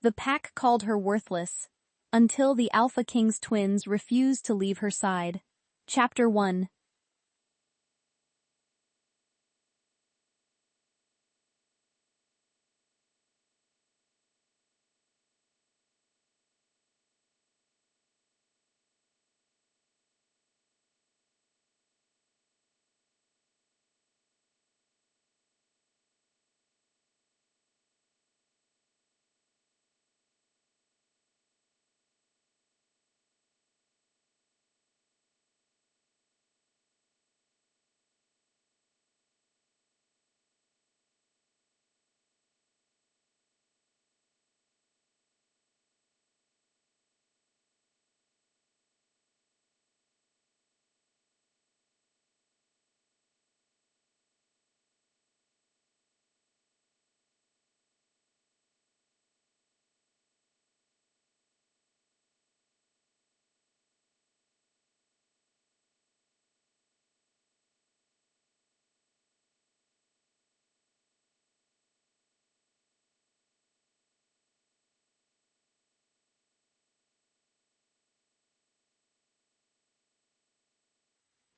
The pack called her worthless, until the Alpha King's twins refused to leave her side. Chapter 1.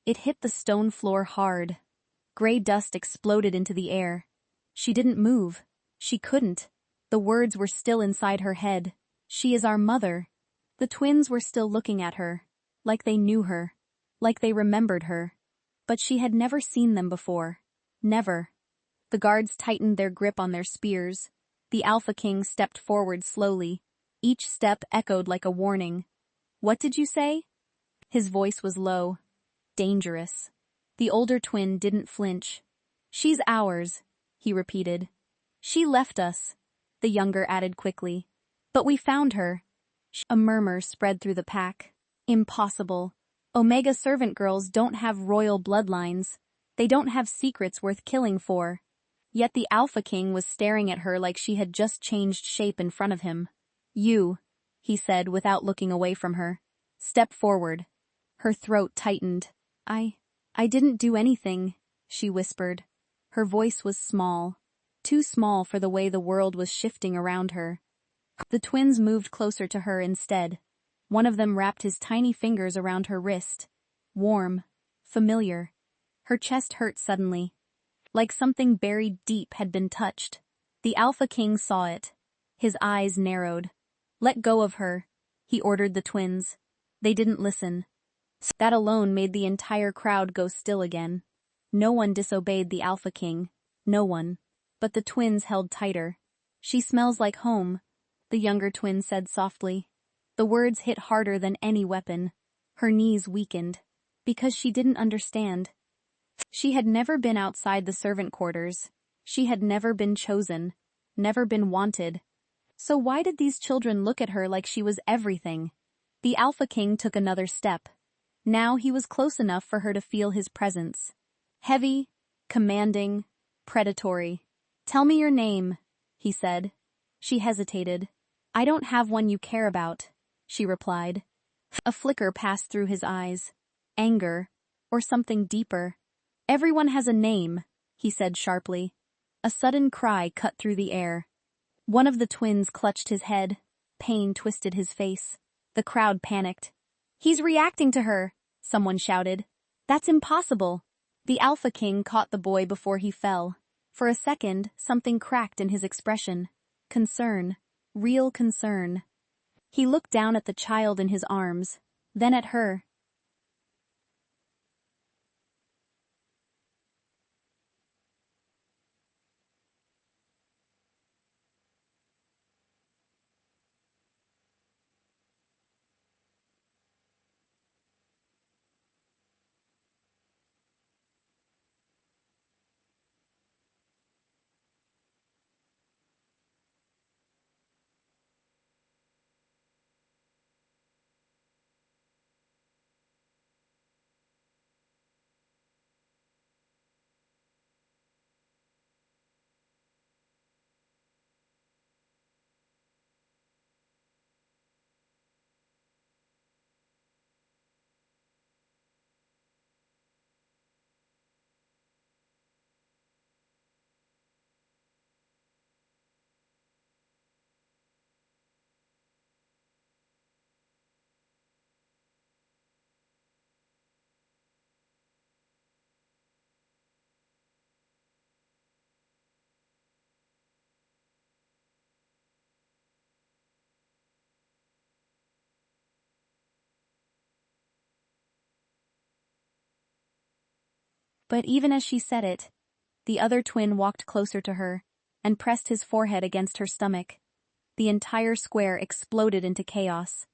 It hit the stone floor hard. Gray dust exploded into the air. She didn't move. She couldn't. The words were still inside her head. She is our mother. The twins were still looking at her, like they knew her, like they remembered her. But she had never seen them before. Never. The guards tightened their grip on their spears. The Alpha King stepped forward slowly. Each step echoed like a warning. "What did you say?" His voice was low. Dangerous. The older twin didn't flinch. "She's ours," he repeated. "She left us," the younger added quickly. "But we found her." A murmur spread through the pack. Impossible. Omega servant girls don't have royal bloodlines. They don't have secrets worth killing for. Yet the Alpha King was staring at her like she had just changed shape in front of him. "You," he said without looking away from her. "Step forward." Her throat tightened. I didn't do anything," she whispered. Her voice was small, too small for the way the world was shifting around her. The twins moved closer to her instead. One of them wrapped his tiny fingers around her wrist. Warm, familiar. Her chest hurt suddenly, like something buried deep had been touched. The Alpha King saw it. His eyes narrowed. "Let go of her," he ordered the twins. They didn't listen. That alone made the entire crowd go still again. No one disobeyed the Alpha King. No one. But the twins held tighter. "She smells like home," the younger twin said softly. The words hit harder than any weapon. Her knees weakened. Because she didn't understand. She had never been outside the servant quarters. She had never been chosen. Never been wanted. So why did these children look at her like she was everything? The Alpha King took another step. Now he was close enough for her to feel his presence. Heavy, commanding, predatory. "Tell me your name," he said. She hesitated. "I don't have one you care about," she replied. A flicker passed through his eyes. Anger, or something deeper. "Everyone has a name," he said sharply. A sudden cry cut through the air. One of the twins clutched his head. Pain twisted his face. The crowd panicked. "He's reacting to her," someone shouted. "That's impossible." The Alpha King caught the boy before he fell. For a second, something cracked in his expression. Concern. Real concern. He looked down at the child in his arms, then at her. But even as she said it, the other twin walked closer to her and pressed his forehead against her stomach. The entire square exploded into chaos.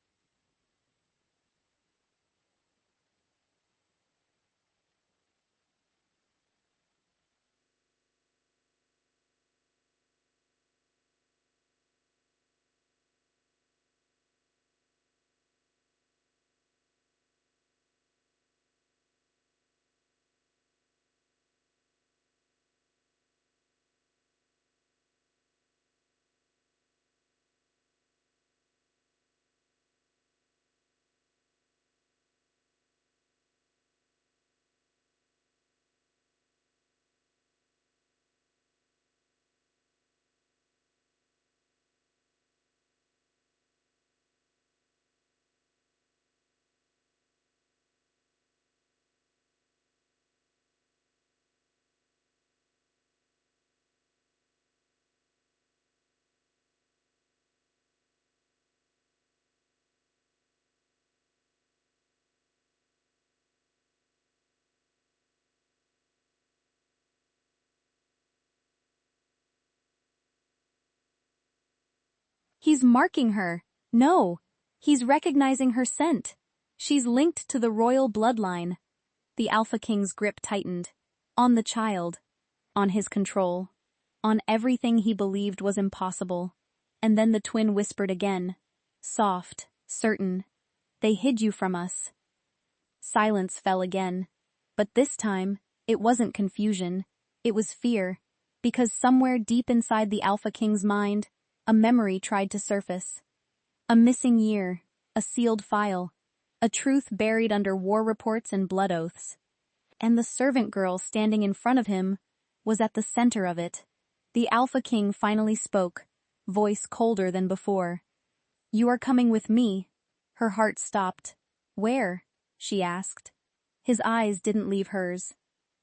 He's marking her. No, he's recognizing her scent. She's linked to the royal bloodline. The Alpha King's grip tightened. On the child. On his control. On everything he believed was impossible. And then the twin whispered again. Soft, certain. They hid you from us. Silence fell again. But this time, it wasn't confusion. It was fear. Because somewhere deep inside the Alpha King's mind, a memory tried to surface. A missing year, a sealed file, a truth buried under war reports and blood oaths. And the servant girl standing in front of him was at the center of it. The Alpha King finally spoke, voice colder than before. You are coming with me. Her heart stopped. Where? She asked. His eyes didn't leave hers.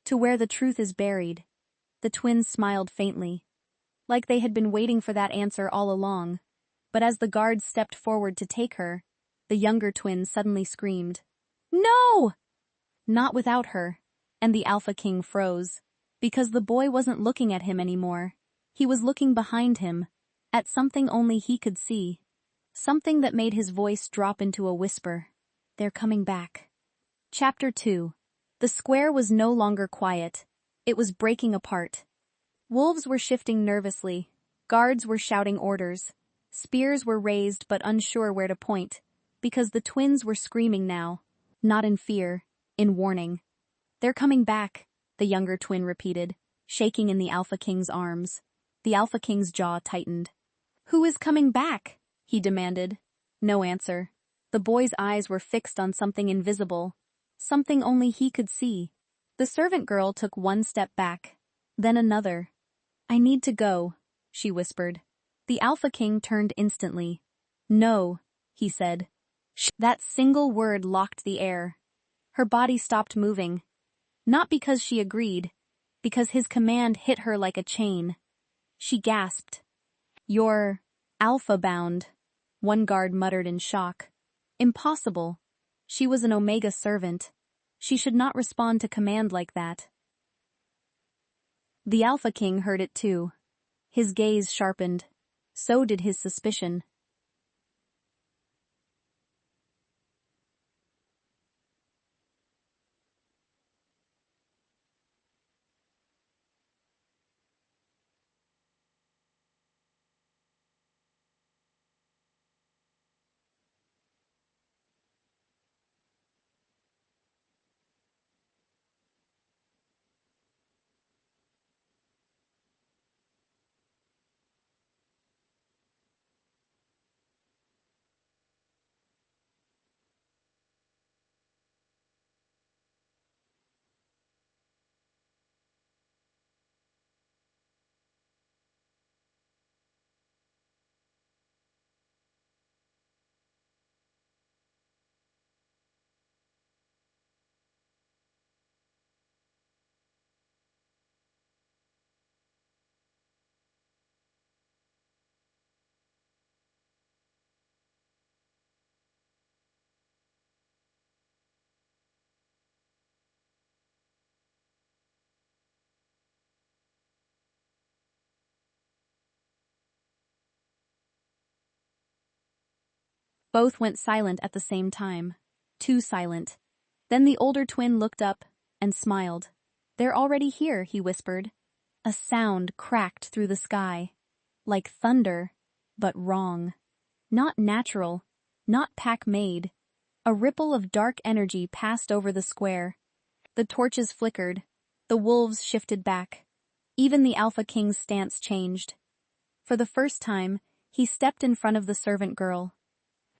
To where the truth is buried. The twins smiled faintly. Like they had been waiting for that answer all along. But as the guards stepped forward to take her, the younger twin suddenly screamed. No! Not without her. And the Alpha King froze. Because the boy wasn't looking at him anymore. He was looking behind him. At something only he could see. Something that made his voice drop into a whisper. They're coming back. Chapter 2. The square was no longer quiet. It was breaking apart. Wolves were shifting nervously. Guards were shouting orders. Spears were raised but unsure where to point, because the twins were screaming now. Not in fear, in warning. They're coming back, the younger twin repeated, shaking in the Alpha King's arms. The Alpha King's jaw tightened. Who is coming back? He demanded. No answer. The boy's eyes were fixed on something invisible. Something only he could see. The servant girl took one step back. Then another. I need to go, she whispered. The Alpha King turned instantly. No, he said. That single word locked the air. Her body stopped moving. Not because she agreed, because his command hit her like a chain. She gasped. You're Alpha-bound, one guard muttered in shock. Impossible. She was an Omega servant. She should not respond to command like that. The Alpha King heard it too. His gaze sharpened. So did his suspicion. Both went silent at the same time. Too silent. Then the older twin looked up and smiled. "They're already here," he whispered. A sound cracked through the sky. Like thunder, but wrong. Not natural, not pack-made. A ripple of dark energy passed over the square. The torches flickered. The wolves shifted back. Even the Alpha King's stance changed. For the first time, he stepped in front of the servant girl.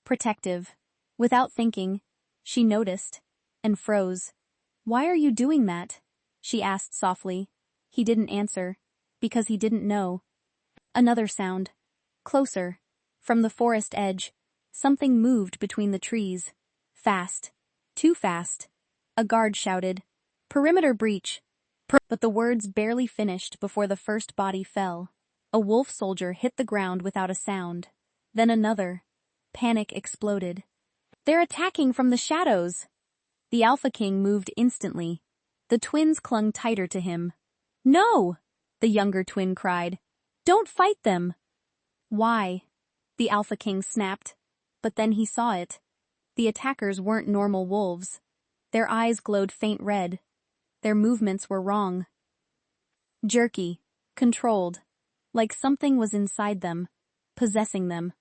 Protective. Without thinking, she noticed and froze. "Why are you doing that?" she asked softly. He didn't answer, because he didn't know. Another sound. Closer. From the forest edge, something moved between the trees. Fast. Too fast. A guard shouted, "Perimeter breach!" But the words barely finished before the first body fell. A wolf soldier hit the ground without a sound. Then another. Panic exploded. "They're attacking from the shadows!" The Alpha King moved instantly. The twins clung tighter to him. "No!" the younger twin cried. "Don't fight them!" "Why?" the Alpha King snapped. But then he saw it. The attackers weren't normal wolves. Their eyes glowed faint red. Their movements were wrong. Jerky. Controlled. Like something was inside them, possessing them.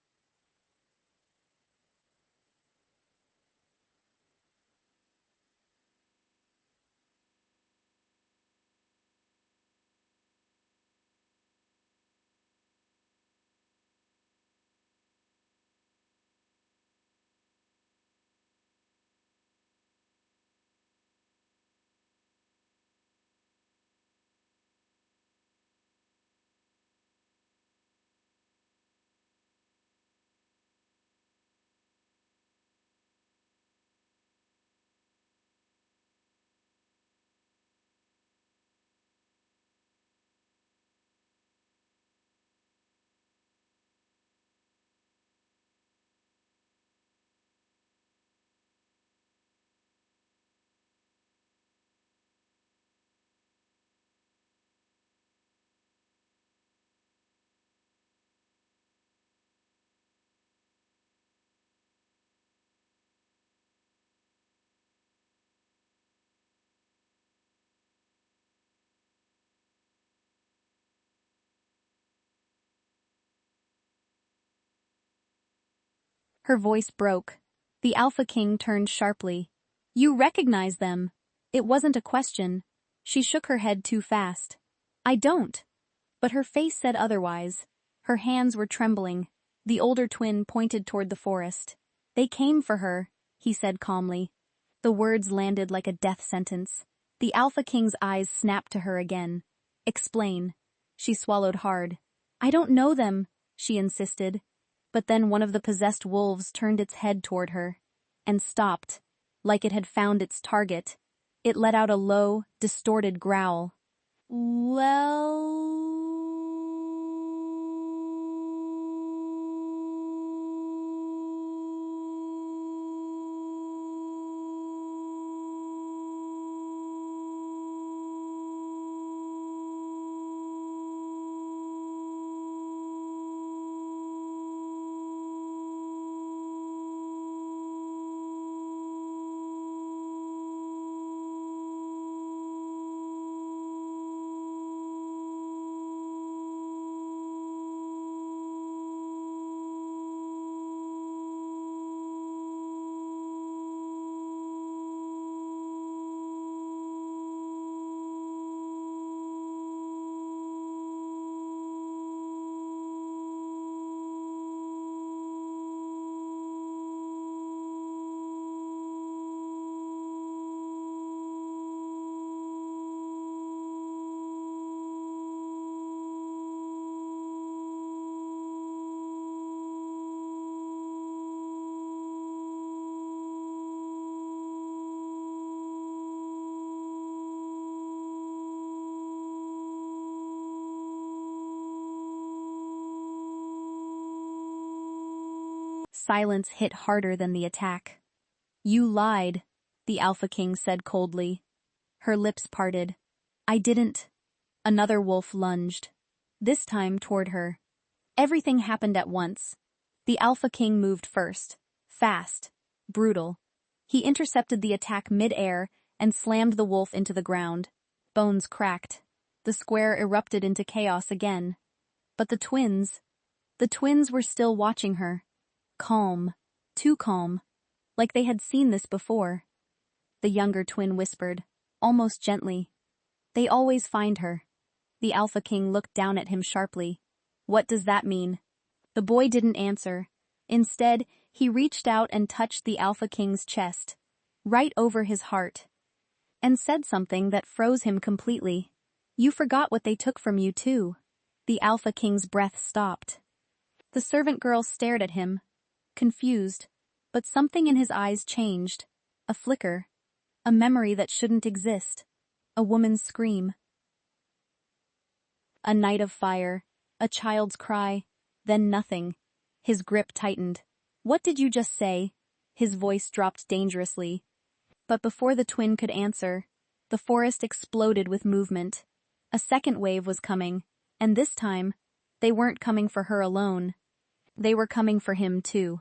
Her voice broke. The Alpha King turned sharply. "You recognize them!" It wasn't a question. She shook her head too fast. "I don't." But her face said otherwise. Her hands were trembling. The older twin pointed toward the forest. "They came for her," he said calmly. The words landed like a death sentence. The Alpha King's eyes snapped to her again. "Explain." She swallowed hard. "I don't know them," she insisted. But then one of the possessed wolves turned its head toward her and stopped, like it had found its target. It let out a low, distorted growl. "Well..." Silence hit harder than the attack. "You lied," the Alpha King said coldly. Her lips parted. "I didn't." Another wolf lunged. This time toward her. Everything happened at once. The Alpha King moved first. Fast. Brutal. He intercepted the attack mid-air and slammed the wolf into the ground. Bones cracked. The square erupted into chaos again. But the twins were still watching her. Calm. Too calm. Like they had seen this before. The younger twin whispered, almost gently. They always find her. The Alpha King looked down at him sharply. What does that mean? The boy didn't answer. Instead, he reached out and touched the Alpha King's chest, right over his heart, and said something that froze him completely. You forgot what they took from you too. The Alpha King's breath stopped. The servant girl stared at him, confused, but something in his eyes changed. A flicker. A memory that shouldn't exist. A woman's scream. A night of fire. A child's cry. Then nothing. His grip tightened. What did you just say? His voice dropped dangerously. But before the twin could answer, the forest exploded with movement. A second wave was coming, and this time, they weren't coming for her alone. They were coming for him too.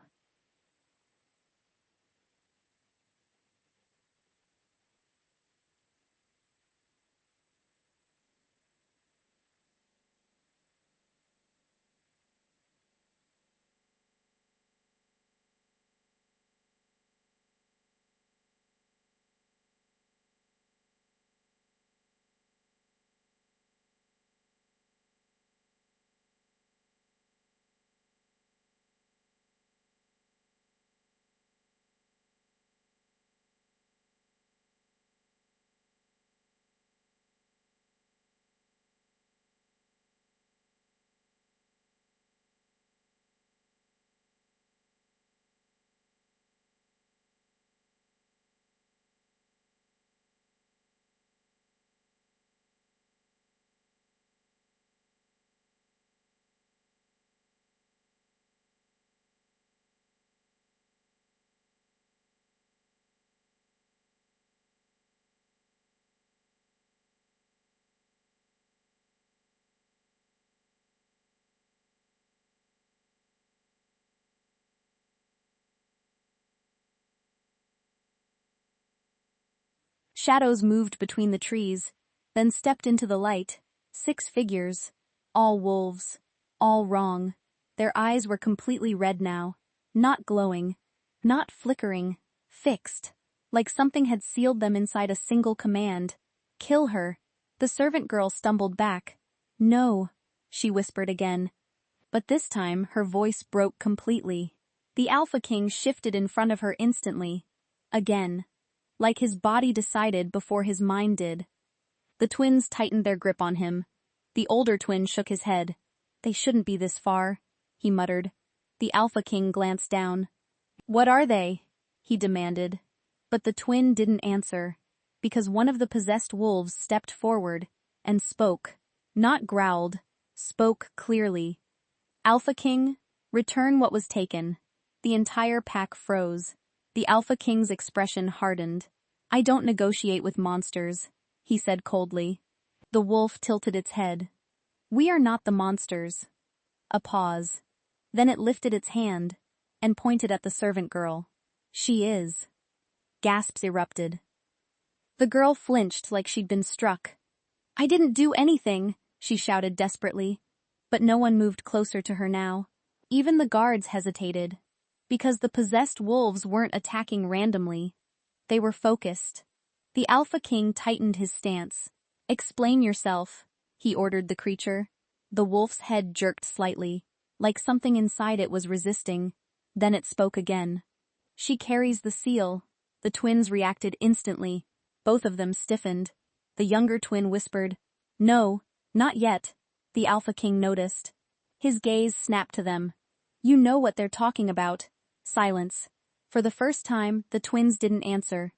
Shadows moved between the trees, then stepped into the light. 6 figures. All wolves. All wrong. Their eyes were completely red now. Not glowing. Not flickering. Fixed. Like something had sealed them inside a single command. Kill her. The servant girl stumbled back. No, she whispered again. But this time her voice broke completely. The Alpha King shifted in front of her instantly. Again. Like his body decided before his mind did. The twins tightened their grip on him. The older twin shook his head. They shouldn't be this far, he muttered. The Alpha King glanced down. What are they? He demanded. But the twin didn't answer, because one of the possessed wolves stepped forward and spoke. Not growled, spoke clearly. Alpha King, return what was taken. The entire pack froze. The Alpha King's expression hardened. I don't negotiate with monsters, he said coldly. The wolf tilted its head. We are not the monsters. A pause. Then it lifted its hand and pointed at the servant girl. She is. Gasps erupted. The girl flinched like she'd been struck. I didn't do anything, she shouted desperately. But no one moved closer to her now. Even the guards hesitated. Because the possessed wolves weren't attacking randomly. They were focused. The Alpha King tightened his stance. Explain yourself, he ordered the creature. The wolf's head jerked slightly, like something inside it was resisting. Then it spoke again. She carries the seal. The twins reacted instantly. Both of them stiffened. The younger twin whispered, No, not yet. The Alpha King noticed. His gaze snapped to them. You know what they're talking about. Silence. For the first time, the twins didn't answer.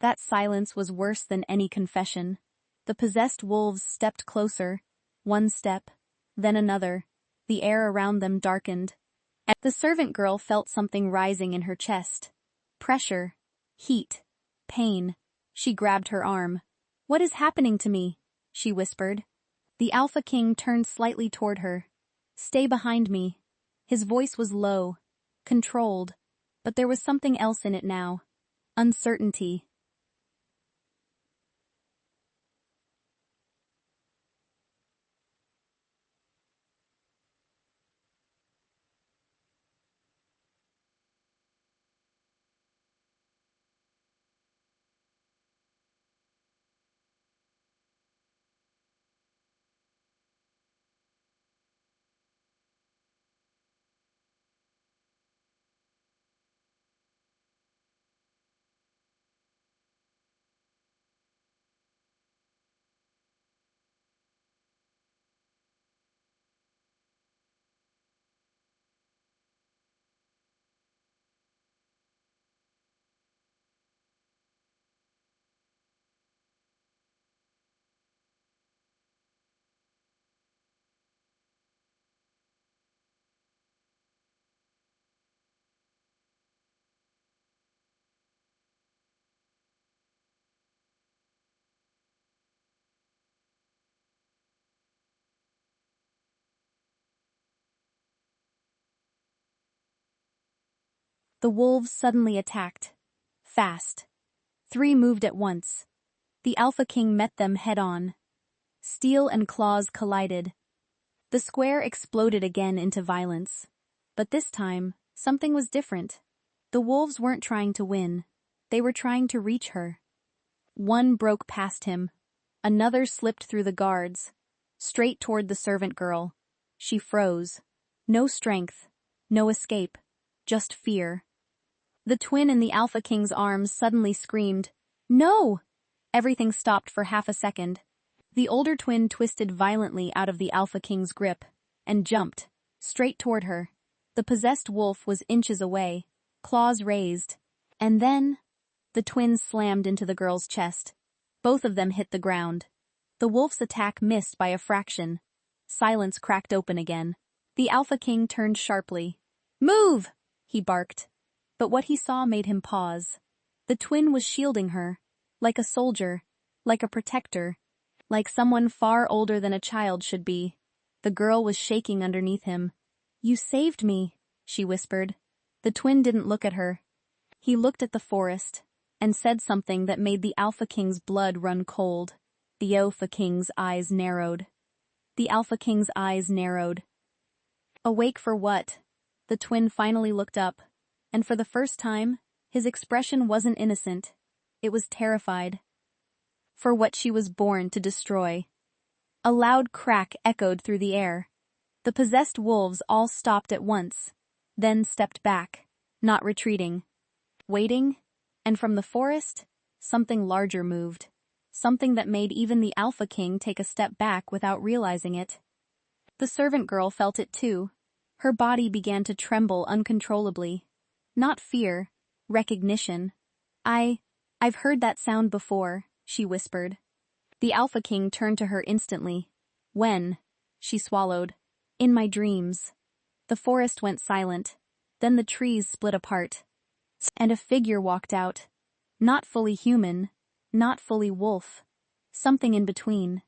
That silence was worse than any confession. The possessed wolves stepped closer. One step, then another. The air around them darkened. The servant girl felt something rising in her chest. Pressure. Heat. Pain. She grabbed her arm. What is happening to me? She whispered. The Alpha King turned slightly toward her. Stay behind me. His voice was low, controlled. But there was something else in it now. Uncertainty. The wolves suddenly attacked. Fast. 3 moved at once. The Alpha King met them head-on. Steel and claws collided. The square exploded again into violence. But this time, something was different. The wolves weren't trying to win. They were trying to reach her. One broke past him. Another slipped through the guards, straight toward the servant girl. She froze. No strength. No escape. Just fear. The twin in the Alpha King's arms suddenly screamed, "No!" Everything stopped for half a second. The older twin twisted violently out of the Alpha King's grip and jumped, straight toward her. The possessed wolf was inches away, claws raised. And then, the twins slammed into the girl's chest. Both of them hit the ground. The wolf's attack missed by a fraction. Silence cracked open again. The Alpha King turned sharply. "Move!" he barked. But what he saw made him pause. The twin was shielding her, like a soldier, like a protector, like someone far older than a child should be. The girl was shaking underneath him. "You saved me," she whispered. The twin didn't look at her. He looked at the forest and said something that made the Alpha King's blood run cold. The Alpha King's eyes narrowed. The Alpha King's eyes narrowed. Awake for what? The twin finally looked up, and for the first time, his expression wasn't innocent. It was terrified. For what she was born to destroy. A loud crack echoed through the air. The possessed wolves all stopped at once, then stepped back, not retreating. Waiting, and from the forest, something larger moved. Something that made even the Alpha King take a step back without realizing it. The servant girl felt it too. Her body began to tremble uncontrollably. Not fear, recognition. I've heard that sound before," she whispered. The Alpha King turned to her instantly. "When?" She swallowed. "In my dreams." The forest went silent. Then the trees split apart. And a figure walked out. Not fully human, not fully wolf. Something in between.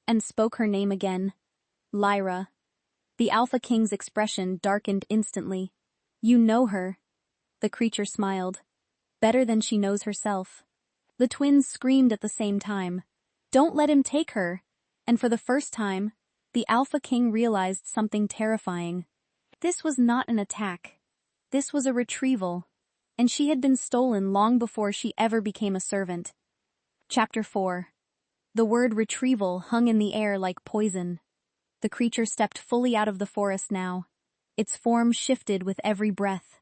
And spoke her name again. Lyra. The Alpha King's expression darkened instantly. "You know her." The creature smiled. Better than she knows herself. The twins screamed at the same time. Don't let him take her! And for the first time, the Alpha King realized something terrifying. This was not an attack. This was a retrieval. And she had been stolen long before she ever became a servant. Chapter 4. The word retrieval hung in the air like poison. The creature stepped fully out of the forest now. Its form shifted with every breath.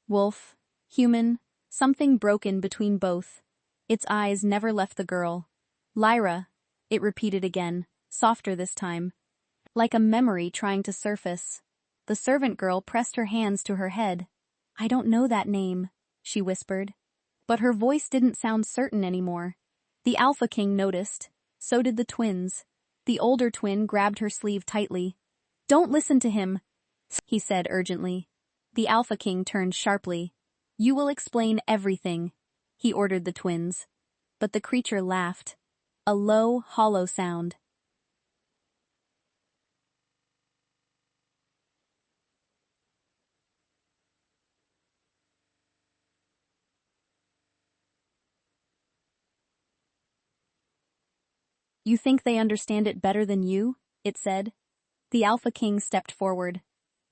Wolf, human, something broken between both. Its eyes never left the girl. Lyra, it repeated again, softer this time. Like a memory trying to surface. The servant girl pressed her hands to her head. I don't know that name, she whispered. But her voice didn't sound certain anymore. The Alpha King noticed. So did the twins. The older twin grabbed her sleeve tightly. Don't listen to him, he said urgently. The Alpha King turned sharply. You will explain everything, he ordered the twins. But the creature laughed. A low, hollow sound. You think they understand it better than you? It said. The Alpha King stepped forward.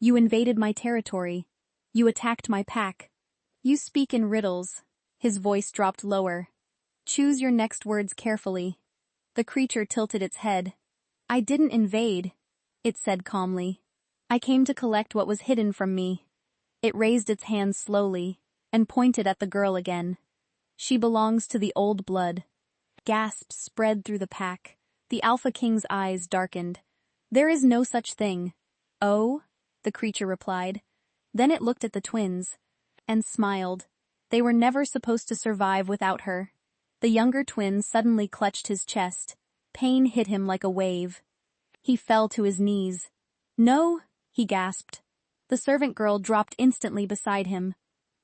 You invaded my territory. You attacked my pack. You speak in riddles. His voice dropped lower. Choose your next words carefully. The creature tilted its head. I didn't invade, it said calmly. I came to collect what was hidden from me. It raised its hands slowly and pointed at the girl again. She belongs to the old blood. Gasps spread through the pack. The Alpha King's eyes darkened. There is no such thing. Oh, the creature replied. Then it looked at the twins and smiled. They were never supposed to survive without her. The younger twin suddenly clutched his chest. Pain hit him like a wave. He fell to his knees. No, he gasped. The servant girl dropped instantly beside him.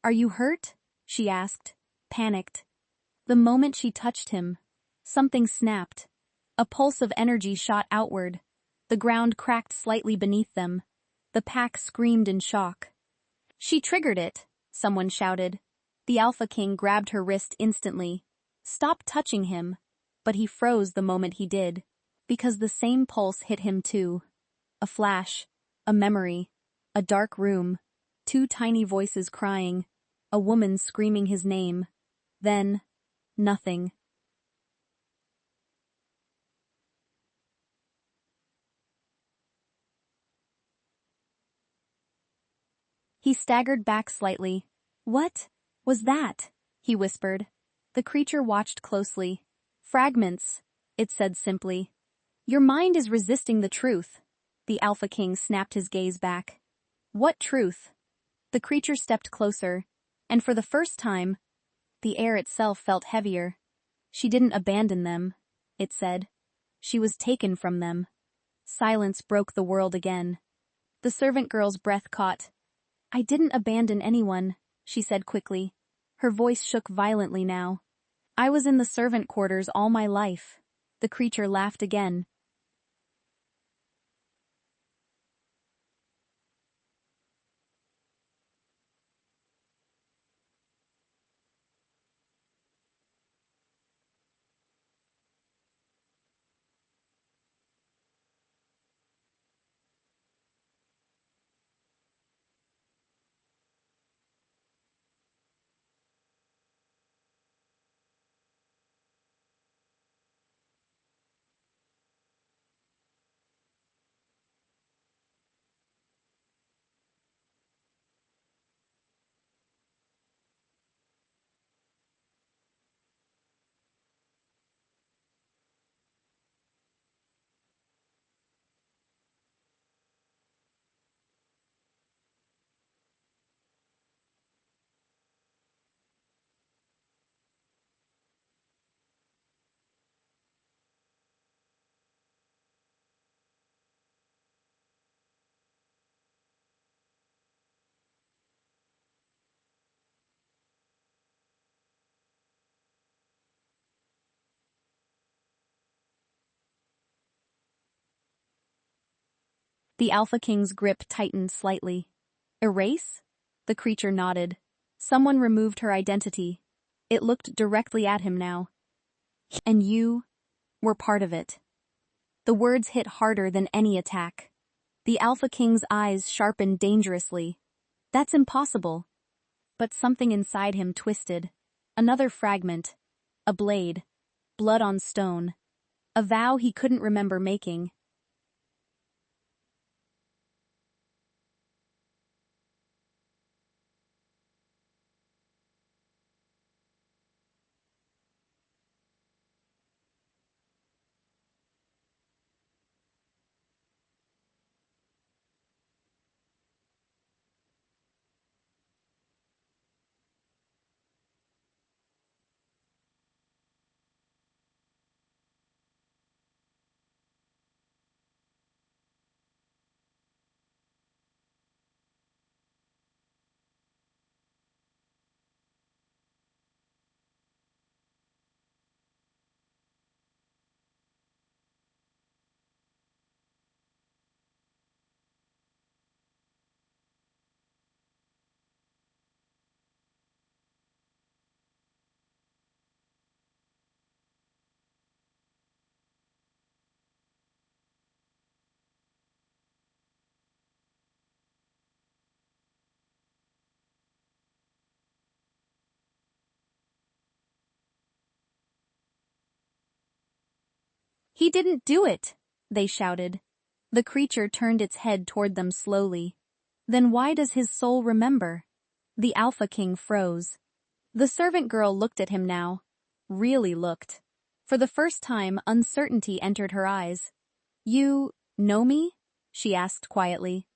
Are you hurt? She asked, panicked. The moment she touched him, something snapped. A pulse of energy shot outward. The ground cracked slightly beneath them. The pack screamed in shock. She triggered it, someone shouted. The Alpha King grabbed her wrist instantly. Stop touching him. But he froze the moment he did, because the same pulse hit him too. A flash, a memory, a dark room, two tiny voices crying, a woman screaming his name. Then, nothing. He staggered back slightly. What was that? He whispered. The creature watched closely. Fragments, it said simply. Your mind is resisting the truth. The Alpha King snapped his gaze back. What truth? The creature stepped closer, and for the first time, the air itself felt heavier. She didn't abandon them, it said. She was taken from them. Silence broke the world again. The servant girl's breath caught. I didn't abandon anyone, she said quickly. Her voice shook violently now. I was in the servant quarters all my life. The creature laughed again. The Alpha King's grip tightened slightly. Erase? The creature nodded. Someone removed her identity. It looked directly at him now. And you were part of it. The words hit harder than any attack. The Alpha King's eyes sharpened dangerously. That's impossible. But something inside him twisted. Another fragment. A blade. Blood on stone. A vow he couldn't remember making. He didn't do it, they shouted. The creature turned its head toward them slowly. Then why does his soul remember? The Alpha King froze. The servant girl looked at him now. Really looked. For the first time, uncertainty entered her eyes. You know me? She asked quietly.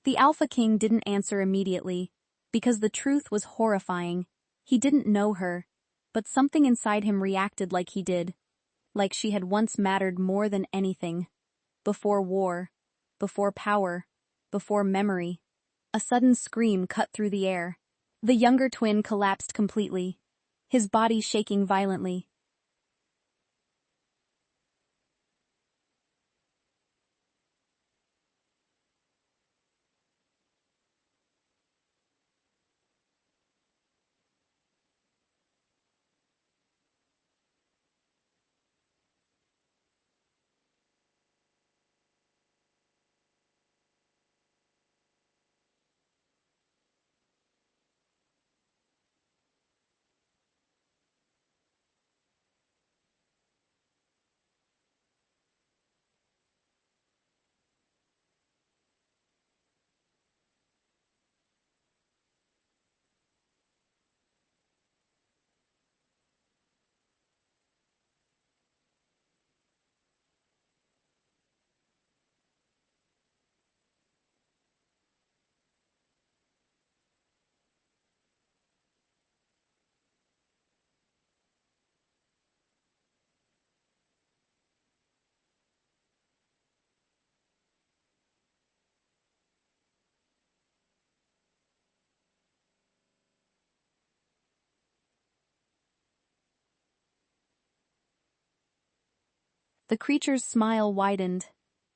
The Alpha King didn't answer immediately, because the truth was horrifying. He didn't know her, but something inside him reacted like he did. Like she had once mattered more than anything. Before war, before power, before memory. A sudden scream cut through the air. The younger twin collapsed completely, his body shaking violently. The creature's smile widened.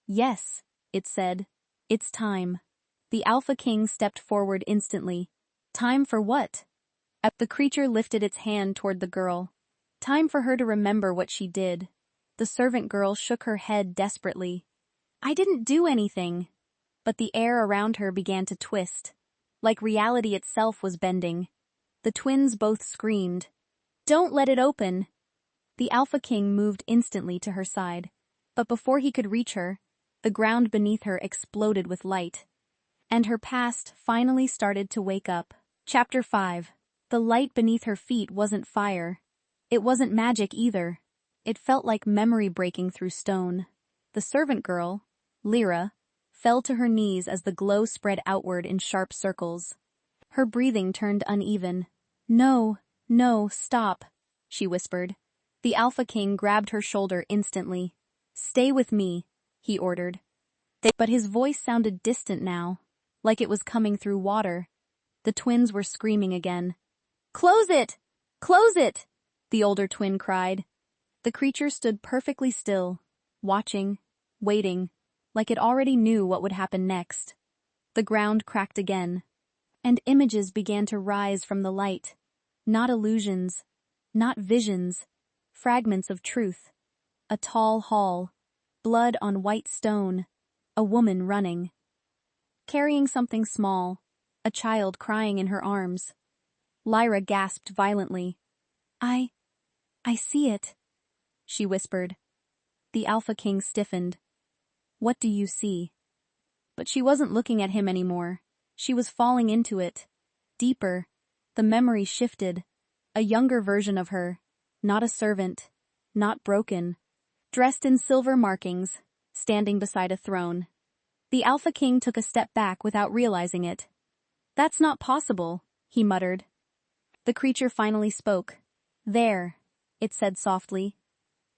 Yes, it said. It's time. The Alpha King stepped forward instantly. Time for what? The creature lifted its hand toward the girl. Time for her to remember what she did. The servant girl shook her head desperately. I didn't do anything. But the air around her began to twist. Like reality itself was bending. The twins both screamed. Don't let it open. The Alpha King moved instantly to her side. But before he could reach her, the ground beneath her exploded with light. And her past finally started to wake up. Chapter 5. The light beneath her feet wasn't fire. It wasn't magic either. It felt like memory breaking through stone. The servant girl, Lyra, fell to her knees as the glow spread outward in sharp circles. Her breathing turned uneven. No, stop, she whispered. The Alpha King grabbed her shoulder instantly. Stay with me, he ordered. But his voice sounded distant now, like it was coming through water. The twins were screaming again. Close it! Close it! The older twin cried. The creature stood perfectly still, watching, waiting, like it already knew what would happen next. The ground cracked again. and images began to rise from the light. Not illusions, not visions, fragments of truth. A tall hall, blood on white stone, a woman running. Carrying something small, a child crying in her arms. Lyra gasped violently. I see it, she whispered. The Alpha King stiffened. What do you see? But she wasn't looking at him anymore. She was falling into it. Deeper. The memory shifted. A younger version of her. Not a servant. Not broken. Dressed in silver markings, standing beside a throne. The Alpha King took a step back without realizing it. That's not possible, he muttered. The creature finally spoke. There, it said softly.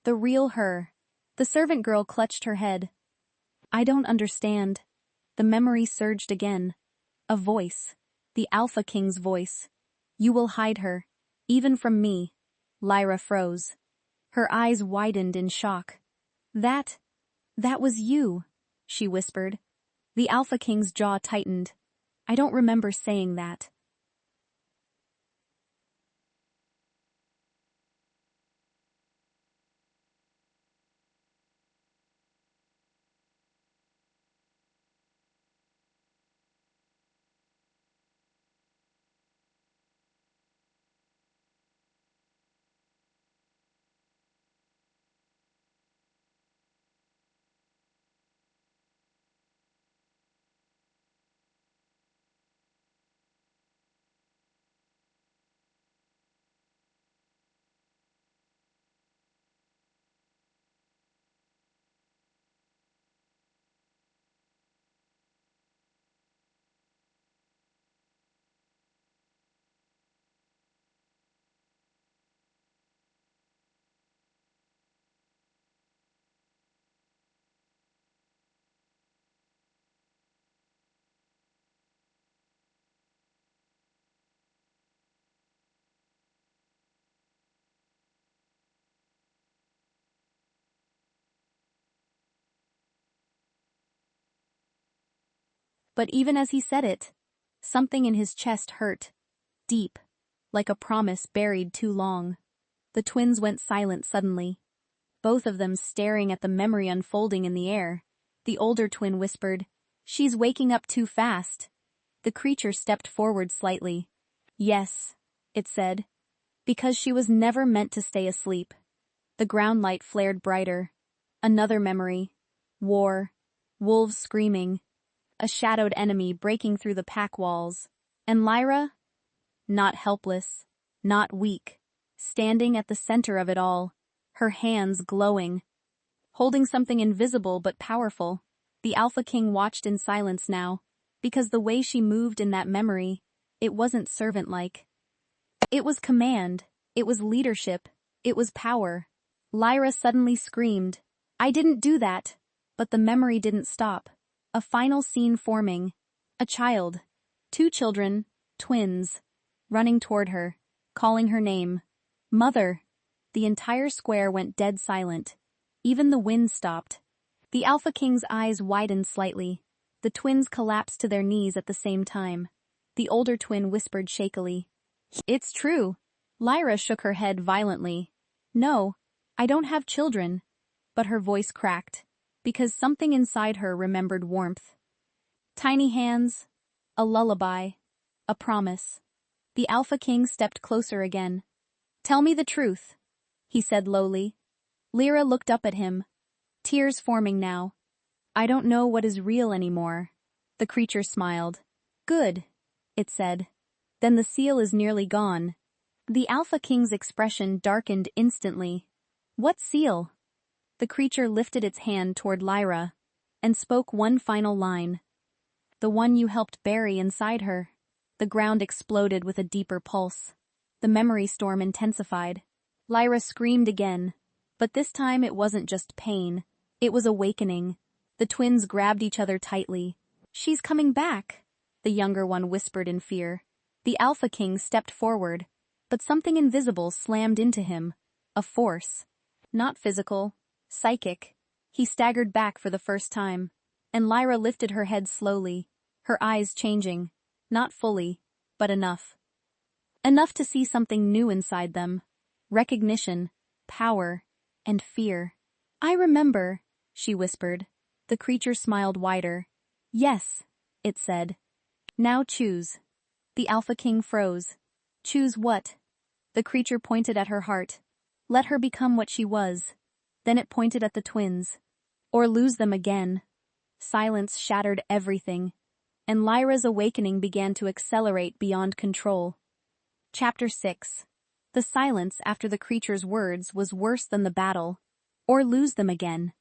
The real her. The servant girl clutched her head. I don't understand. The memory surged again. A voice. The Alpha King's voice. You will hide her. Even from me. Lyra froze. Her eyes widened in shock. That was you, she whispered. The Alpha King's jaw tightened. I don't remember saying that. But even as he said it, something in his chest hurt. Deep. Like a promise buried too long. The twins went silent suddenly. Both of them staring at the memory unfolding in the air. The older twin whispered, She's waking up too fast. The creature stepped forward slightly. Yes, it said. Because she was never meant to stay asleep. The ground light flared brighter. Another memory. War. Wolves screaming. A shadowed enemy breaking through the pack walls. And Lyra? Not helpless. Not weak. Standing at the center of it all. Her hands glowing. Holding something invisible but powerful. The Alpha King watched in silence now. Because the way she moved in that memory, it wasn't servant-like. It was command. It was leadership. It was power. Lyra suddenly screamed. I didn't do that. But the memory didn't stop. A final scene forming. A child. 2 children, twins, running toward her, calling her name. Mother. The entire square went dead silent. Even the wind stopped. The Alpha King's eyes widened slightly. The twins collapsed to their knees at the same time. The older twin whispered shakily. It's true. Lyra shook her head violently. No, I don't have children. But her voice cracked. Because something inside her remembered warmth. Tiny hands, a lullaby, a promise. The Alpha King stepped closer again. Tell me the truth, he said lowly. Lyra looked up at him, tears forming now. I don't know what is real anymore. The creature smiled. Good, it said. Then the seal is nearly gone. The Alpha King's expression darkened instantly. What seal? The creature lifted its hand toward Lyra and spoke one final line. The one you helped bury inside her. The ground exploded with a deeper pulse. The memory storm intensified. Lyra screamed again, but this time it wasn't just pain. It was awakening. The twins grabbed each other tightly. She's coming back, the younger one whispered in fear. The Alpha King stepped forward, but something invisible slammed into him. A force. Not physical. Psychic. He staggered back for the first time, and Lyra lifted her head slowly, her eyes changing. Not fully, but enough. Enough to see something new inside them. Recognition, power, and fear. I remember, she whispered. The creature smiled wider. Yes, it said. Now choose. The Alpha King froze. Choose what? The creature pointed at her heart. Let her become what she was. Then it pointed at the twins. Or lose them again. Silence shattered everything, and Lyra's awakening began to accelerate beyond control. Chapter 6. The silence after the creature's words was worse than the battle. Or lose them again.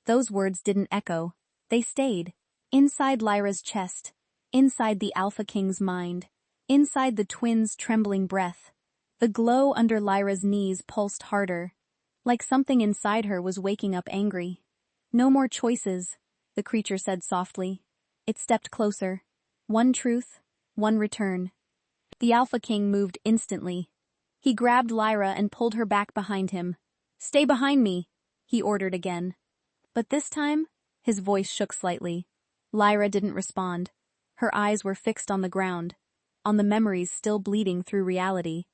Those words didn't echo. They stayed. Inside Lyra's chest. Inside the Alpha King's mind. Inside the twins' trembling breath. The glow under Lyra's knees pulsed harder. Like something inside her was waking up angry. No more choices, the creature said softly. It stepped closer. One truth, one return. The Alpha King moved instantly. He grabbed Lyra and pulled her back behind him. Stay behind me, he ordered again. But this time, his voice shook slightly. Lyra didn't respond. Her eyes were fixed on the ground, on the memories still bleeding through reality.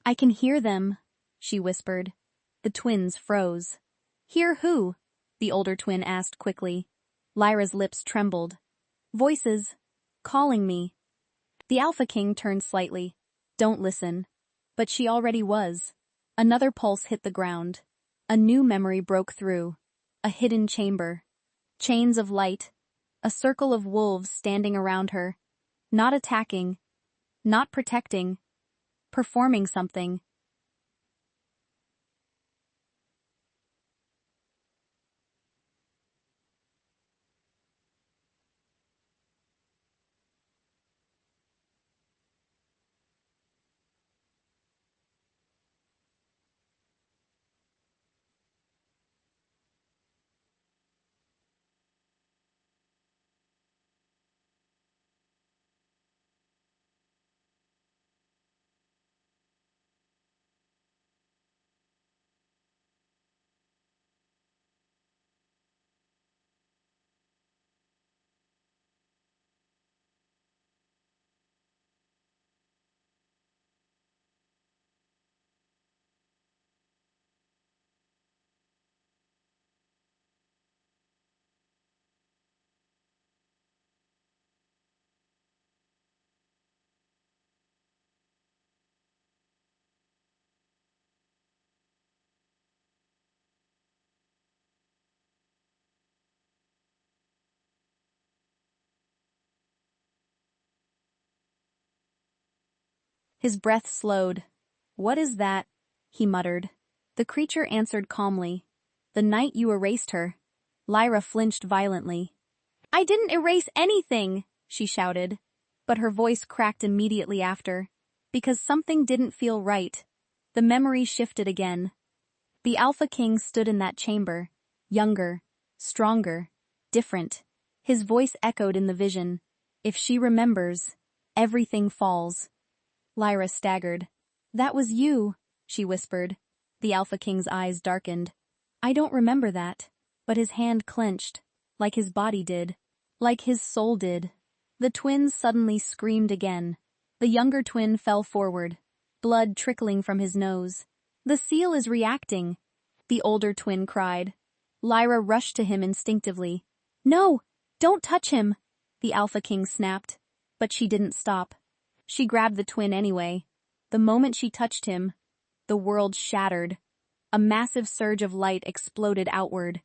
I can hear them, she whispered. The twins froze. Hear who? The older twin asked quickly. Lyra's lips trembled. Voices. Calling me. The Alpha King turned slightly. Don't listen. But she already was. Another pulse hit the ground. A new memory broke through. A hidden chamber. Chains of light. A circle of wolves standing around her. Not attacking. Not protecting. Performing something. His breath slowed. What is that? He muttered. The creature answered calmly. The night you erased her. Lyra flinched violently. I didn't erase anything, she shouted. But her voice cracked immediately after. Because something didn't feel right. The memory shifted again. The Alpha King stood in that chamber. Younger. Stronger. Different. His voice echoed in the vision. If she remembers, everything falls. Lyra staggered. That was you, she whispered. The Alpha King's eyes darkened. I don't remember that. But his hand clenched, like his body did, like his soul did. The twins suddenly screamed again. The younger twin fell forward. blood trickling from his nose. The seal is reacting, the older twin cried. Lyra rushed to him instinctively. No, don't touch him, the Alpha King snapped. But she didn't stop. She grabbed the twin anyway. The moment she touched him, the world shattered. A massive surge of light exploded outward.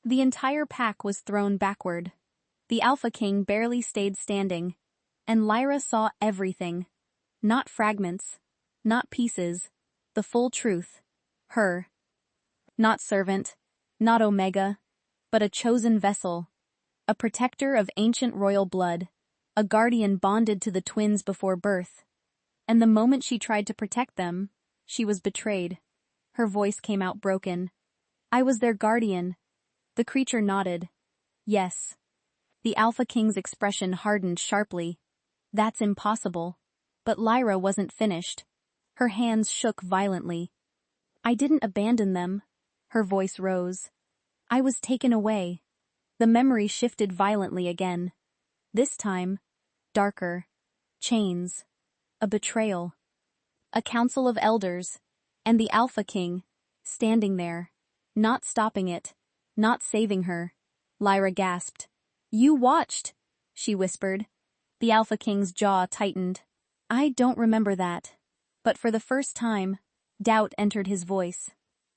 The entire pack was thrown backward. The Alpha King barely stayed standing, and Lyra saw everything. Not fragments, not pieces, the full truth. Her. Not servant, not Omega, but a chosen vessel. A protector of ancient royal blood, a guardian bonded to the twins before birth. And the moment she tried to protect them, she was betrayed. Her voice came out broken. I was their guardian. The creature nodded. Yes. The Alpha King's expression hardened sharply. That's impossible. But Lyra wasn't finished. Her hands shook violently. I didn't abandon them. Her voice rose. I was taken away. The memory shifted violently again. This time, darker. Chains. A betrayal. A council of elders. And the Alpha King, standing there, not stopping it, not saving her. Lyra gasped. You watched, she whispered. The Alpha King's jaw tightened. I don't remember that. But for the first time, doubt entered his voice.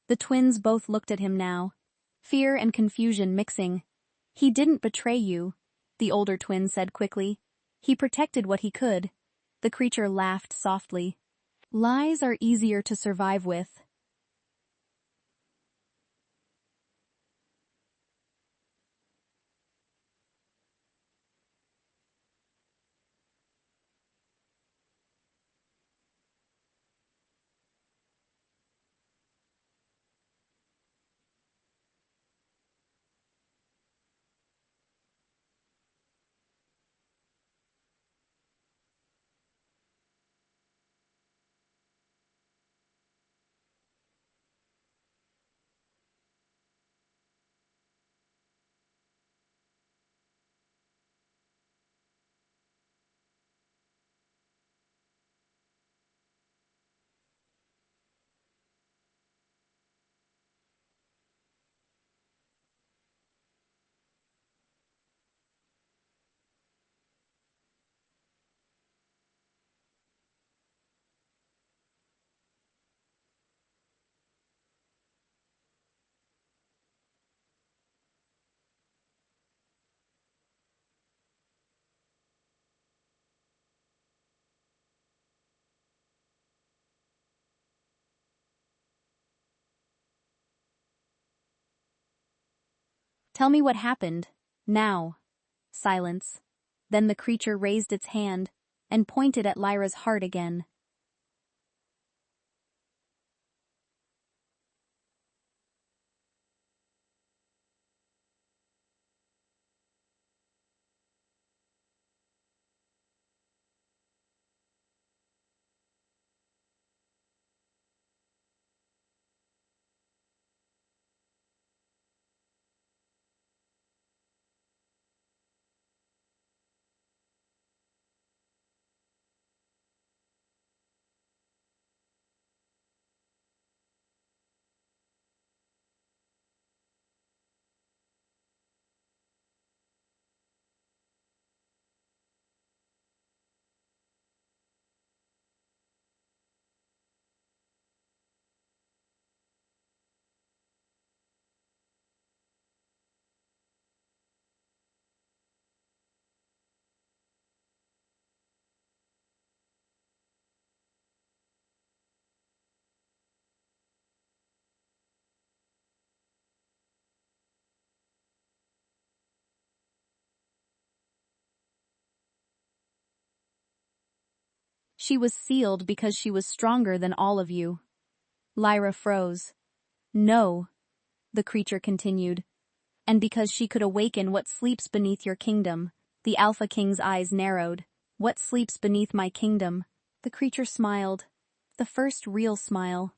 The twins both looked at him now, fear and confusion mixing. He didn't betray you, the older twin said quickly. He protected what he could. The creature laughed softly. Lies are easier to survive with. Tell me what happened. Now. Silence. Then the creature raised its hand and pointed at Lyra's heart again. She was sealed because she was stronger than all of you. Lyra froze. No, the creature continued. And because she could awaken what sleeps beneath your kingdom. The Alpha King's eyes narrowed. What sleeps beneath my kingdom? The creature smiled. The first real smile.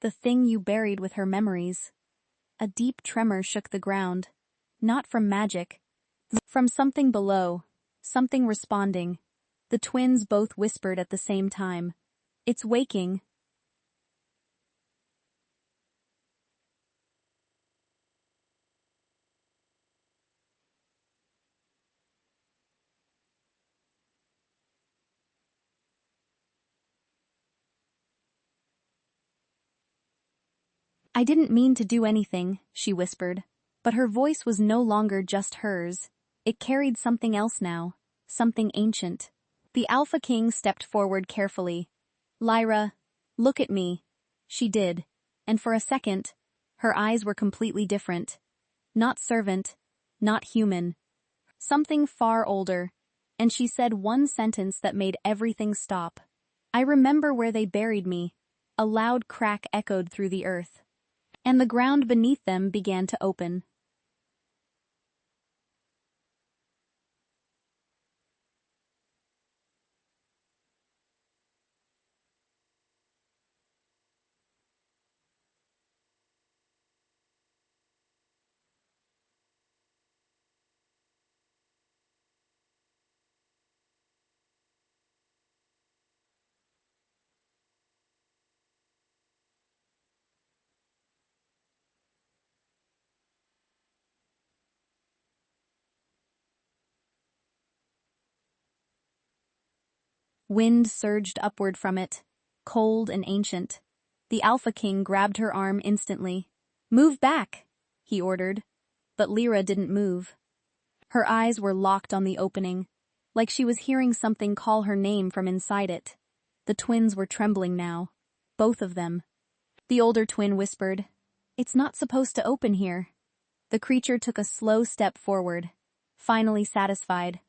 The thing you buried with her memories. A deep tremor shook the ground. Not from magic. From something below. Something responding. The twins both whispered at the same time. It's waking. I didn't mean to do anything, she whispered. But her voice was no longer just hers. It carried something else now. Something ancient. The Alpha King stepped forward carefully. Lyra, look at me. She did. And for a second, her eyes were completely different. Not servant, not human. Something far older. And she said one sentence that made everything stop. I remember where they buried me. A loud crack echoed through the earth. And the ground beneath them began to open. Wind surged upward from it, cold and ancient. The Alpha King grabbed her arm instantly. Move back, he ordered. But Lyra didn't move. Her eyes were locked on the opening, like she was hearing something call her name from inside it. The twins were trembling now. Both of them. The older twin whispered, It's not supposed to open here. The creature took a slow step forward, finally satisfied.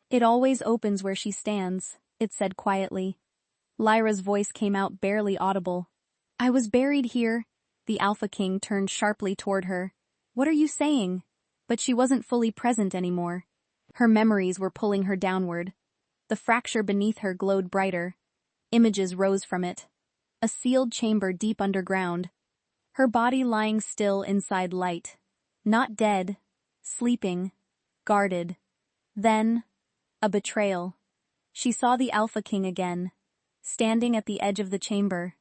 It always opens where she stands, it said quietly. Lyra's voice came out barely audible. I was buried here. The Alpha King turned sharply toward her. What are you saying? But she wasn't fully present anymore. Her memories were pulling her downward. The fracture beneath her glowed brighter. Images rose from it. A sealed chamber deep underground. Her body lying still inside light. Not dead. Sleeping. Guarded. Then, a betrayal. She saw the Alpha King again, standing at the edge of the chamber.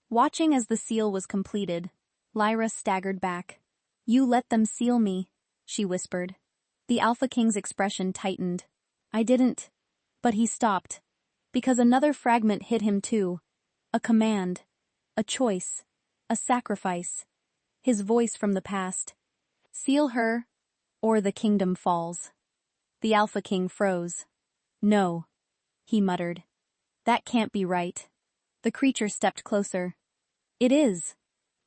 Watching as the seal was completed, Lyra staggered back. You let them seal me, she whispered. The Alpha King's expression tightened. I didn't. But he stopped. Because another fragment hit him too. A command. A choice. A sacrifice. His voice from the past. Seal her, or the kingdom falls. The Alpha King froze. No, he muttered. That can't be right. The creature stepped closer. It is.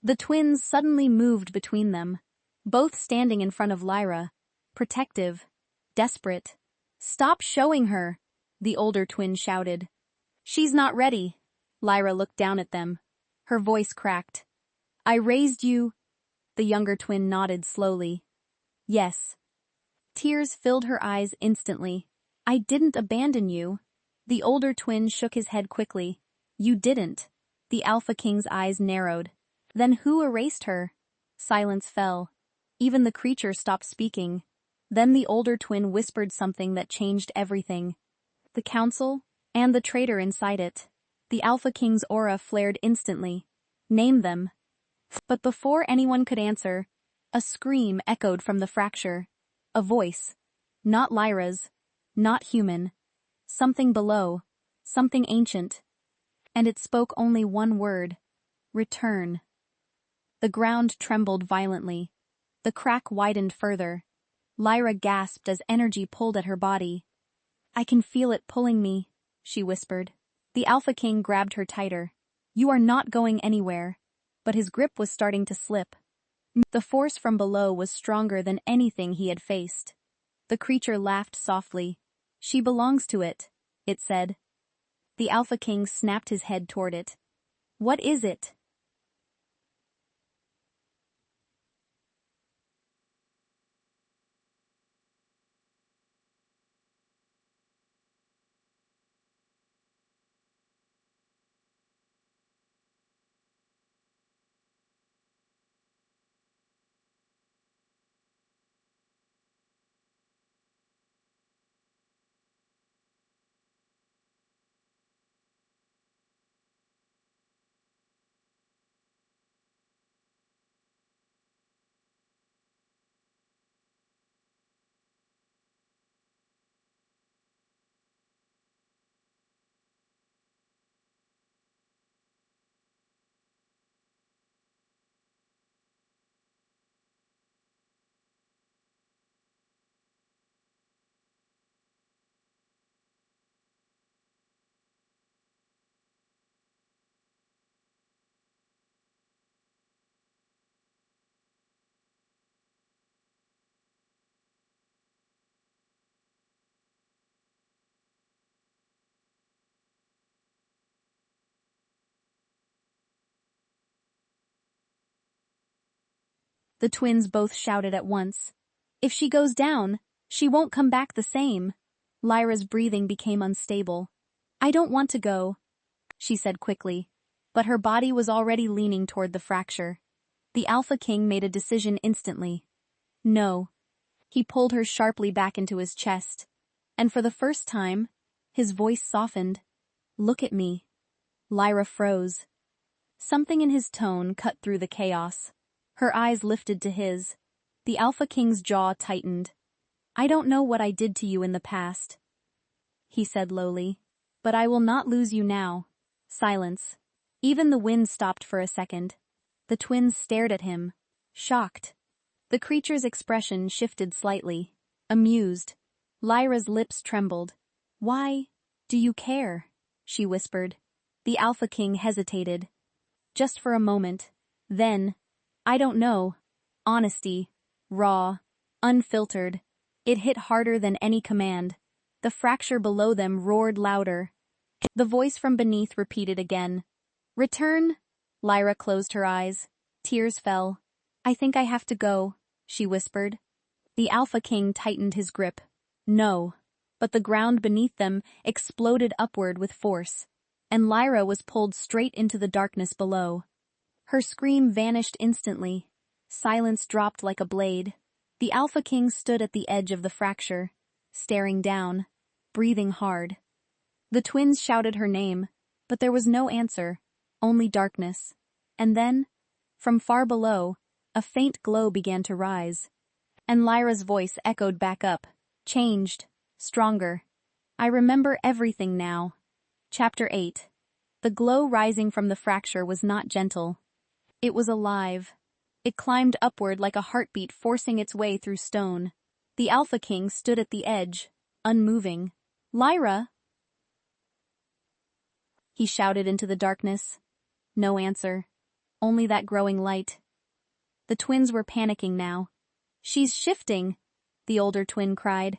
The twins suddenly moved between them, both standing in front of Lyra, protective, desperate. Stop showing her, the older twin shouted. She's not ready. Lyra looked down at them. Her voice cracked. I raised you. The younger twin nodded slowly. Yes. Tears filled her eyes instantly. I didn't abandon you. The older twin shook his head quickly. You didn't. The Alpha King's eyes narrowed. Then who erased her? Silence fell. Even the creature stopped speaking. Then the older twin whispered something that changed everything. The council, and the traitor inside it. The Alpha King's aura flared instantly. Name them. But before anyone could answer, a scream echoed from the fracture. A voice. Not Lyra's. Not human. Something below. Something ancient. And it spoke only one word. Return. The ground trembled violently. The crack widened further. Lyra gasped as energy pulled at her body. I can feel it pulling me, she whispered. The Alpha King grabbed her tighter. You are not going anywhere. But his grip was starting to slip. The force from below was stronger than anything he had faced. The creature laughed softly. She belongs to it, it said. The Alpha King snapped his head toward it. What is it? The twins both shouted at once. If she goes down, she won't come back the same. Lyra's breathing became unstable. I don't want to go, she said quickly. But her body was already leaning toward the fracture. The Alpha King made a decision instantly. No. He pulled her sharply back into his chest. And for the first time, his voice softened. Look at me. Lyra froze. Something in his tone cut through the chaos. Her eyes lifted to his. The Alpha King's jaw tightened. I don't know what I did to you in the past, he said lowly. But I will not lose you now. Silence. Even the wind stopped for a second. The twins stared at him, shocked. The creature's expression shifted slightly, amused. Lyra's lips trembled. Why do you care? She whispered. The Alpha King hesitated. Just for a moment. Then, I don't know. Honesty. Raw. Unfiltered. It hit harder than any command. The fracture below them roared louder. The voice from beneath repeated again. Return? Lyra closed her eyes. Tears fell. I think I have to go, she whispered. The Alpha King tightened his grip. No. But the ground beneath them exploded upward with force, and Lyra was pulled straight into the darkness below. Her scream vanished instantly. Silence dropped like a blade. The Alpha King stood at the edge of the fracture, staring down, breathing hard. The twins shouted her name, but there was no answer, only darkness. And then, from far below, a faint glow began to rise. And Lyra's voice echoed back up, changed, stronger. I remember everything now. Chapter 8. The glow rising from the fracture was not gentle. It was alive. It climbed upward like a heartbeat forcing its way through stone. The Alpha King stood at the edge, unmoving. Lyra! He shouted into the darkness. No answer. Only that growing light. The twins were panicking now. She's shifting, the older twin cried.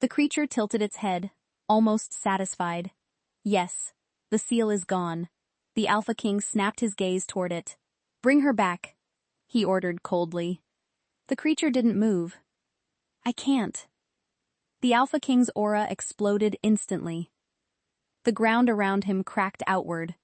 The creature tilted its head, almost satisfied. Yes, the seal is gone. The Alpha King snapped his gaze toward it. "Bring her back," he ordered coldly. The creature didn't move. "I can't." The Alpha King's aura exploded instantly. The ground around him cracked outward.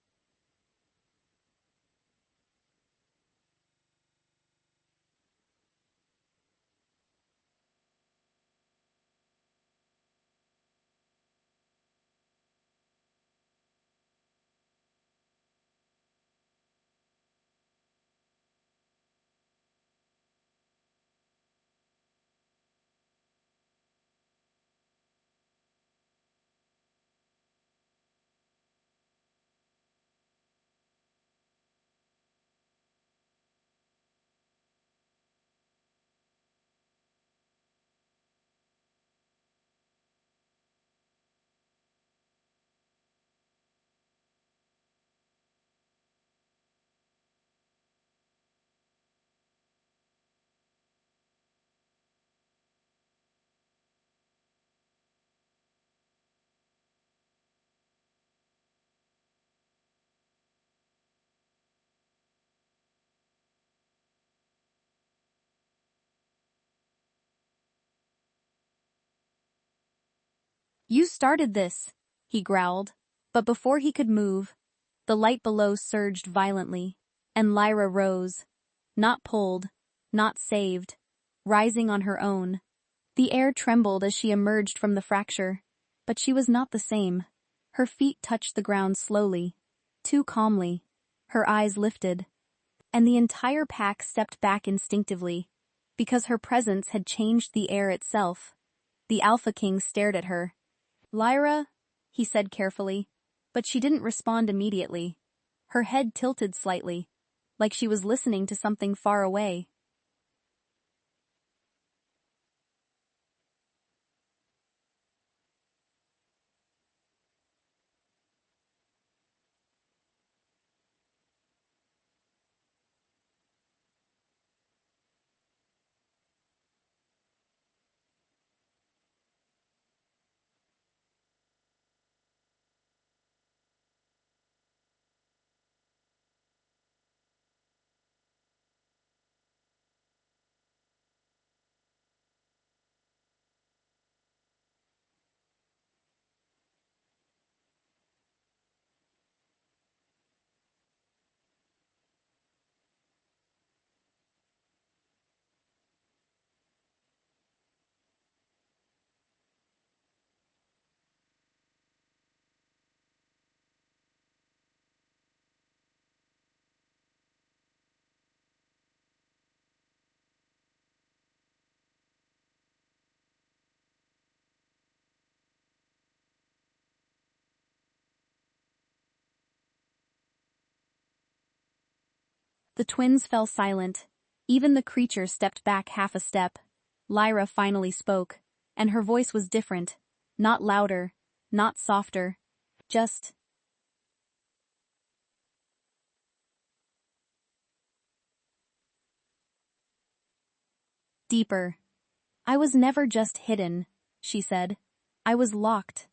"You started this," he growled. But before he could move, the light below surged violently, and Lyra rose. Not pulled, not saved, rising on her own. The air trembled as she emerged from the fracture, but she was not the same. Her feet touched the ground slowly, too calmly. Her eyes lifted, and the entire pack stepped back instinctively, because her presence had changed the air itself. The Alpha King stared at her. "Lyra," he said carefully, but she didn't respond immediately. Her head tilted slightly, like she was listening to something far away. The twins fell silent. Even the creature stepped back half a step. Lyra finally spoke, and her voice was different. Not louder, not softer. Just deeper. "I was never just hidden," she said. "I was locked."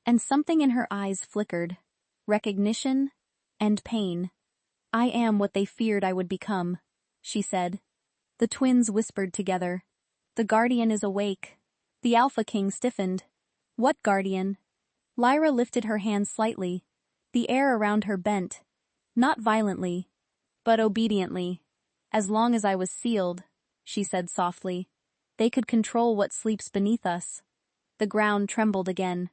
And something in her eyes flickered. Recognition and pain. "I am what they feared I would become," she said. The twins whispered together. The guardian is awake. The Alpha King stiffened. What guardian? Lyra lifted her hand slightly. The air around her bent. Not violently, but obediently. As long as I was sealed, she said softly, they could control what sleeps beneath us. The ground trembled again.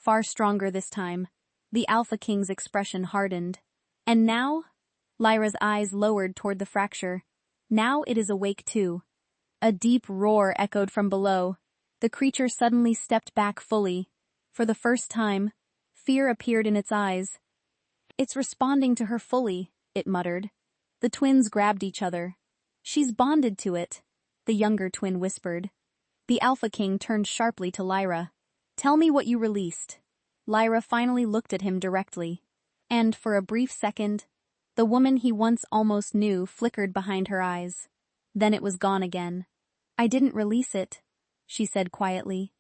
Far stronger this time. The Alpha King's expression hardened. And now? Lyra's eyes lowered toward the fracture. Now it is awake too. A deep roar echoed from below. The creature suddenly stepped back fully. For the first time, fear appeared in its eyes. It's responding to her fully, it muttered. The twins grabbed each other. She's bonded to it, the younger twin whispered. The Alpha King turned sharply to Lyra. Tell me what you released. Lyra finally looked at him directly. And for a brief second, the woman he once almost knew flickered behind her eyes. Then it was gone again. I didn't release it, she said quietly.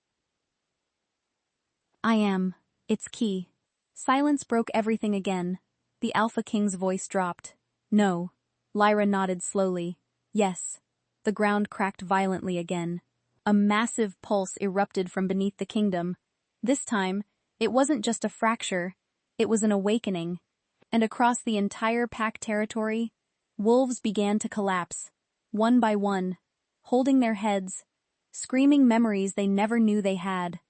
I am. It's key. Silence broke everything again. The Alpha King's voice dropped. No. Lyra nodded slowly. Yes. The ground cracked violently again. A massive pulse erupted from beneath the kingdom. This time, it wasn't just a fracture, it was an awakening. And across the entire pack territory, wolves began to collapse, one by one, holding their heads, screaming memories they never knew they had.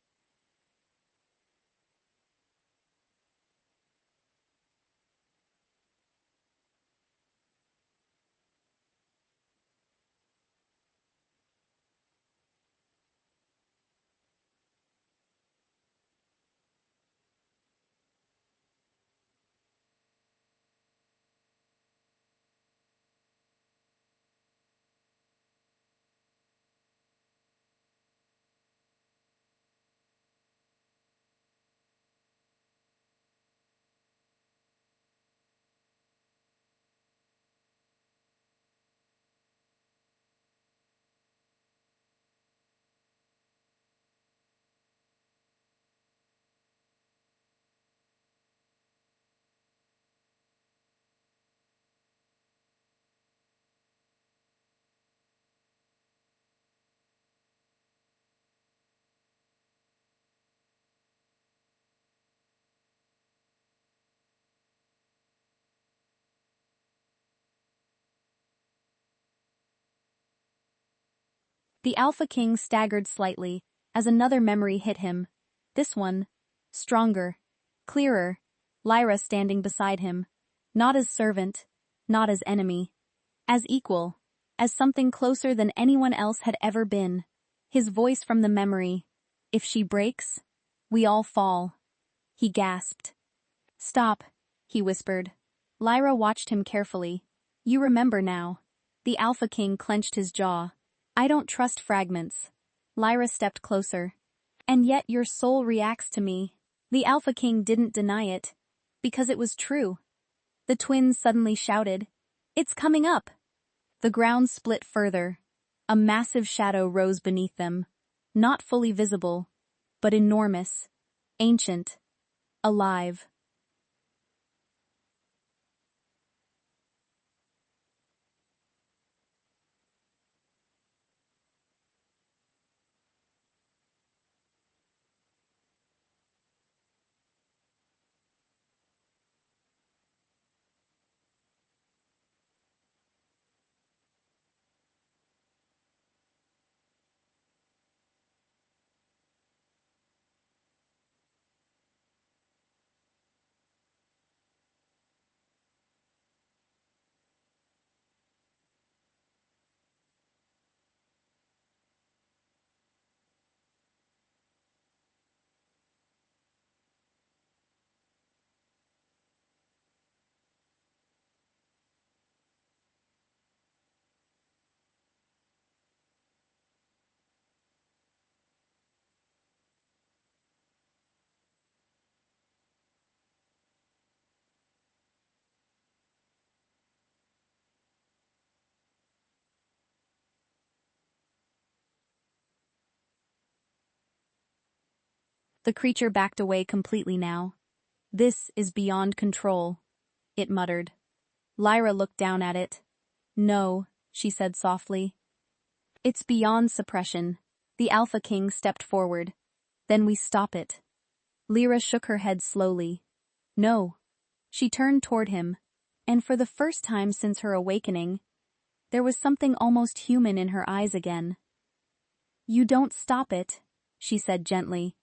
The Alpha King staggered slightly as another memory hit him. This one, stronger, clearer, Lyra standing beside him, not as servant, not as enemy, as equal, as something closer than anyone else had ever been. His voice from the memory, if she breaks, we all fall. He gasped. Stop, he whispered. Lyra watched him carefully. You remember now. The Alpha King clenched his jaw. I don't trust fragments. Lyra stepped closer. And yet your soul reacts to me. The Alpha King didn't deny it. Because it was true. The twins suddenly shouted. It's coming up. The ground split further. A massive shadow rose beneath them. Not fully visible, but enormous, ancient, alive. The creature backed away completely now. This is beyond control, it muttered. Lyra looked down at it. No, she said softly. It's beyond suppression. The Alpha King stepped forward. Then we stop it. Lyra shook her head slowly. No. She turned toward him, and for the first time since her awakening, there was something almost human in her eyes again. You don't stop it, she said gently.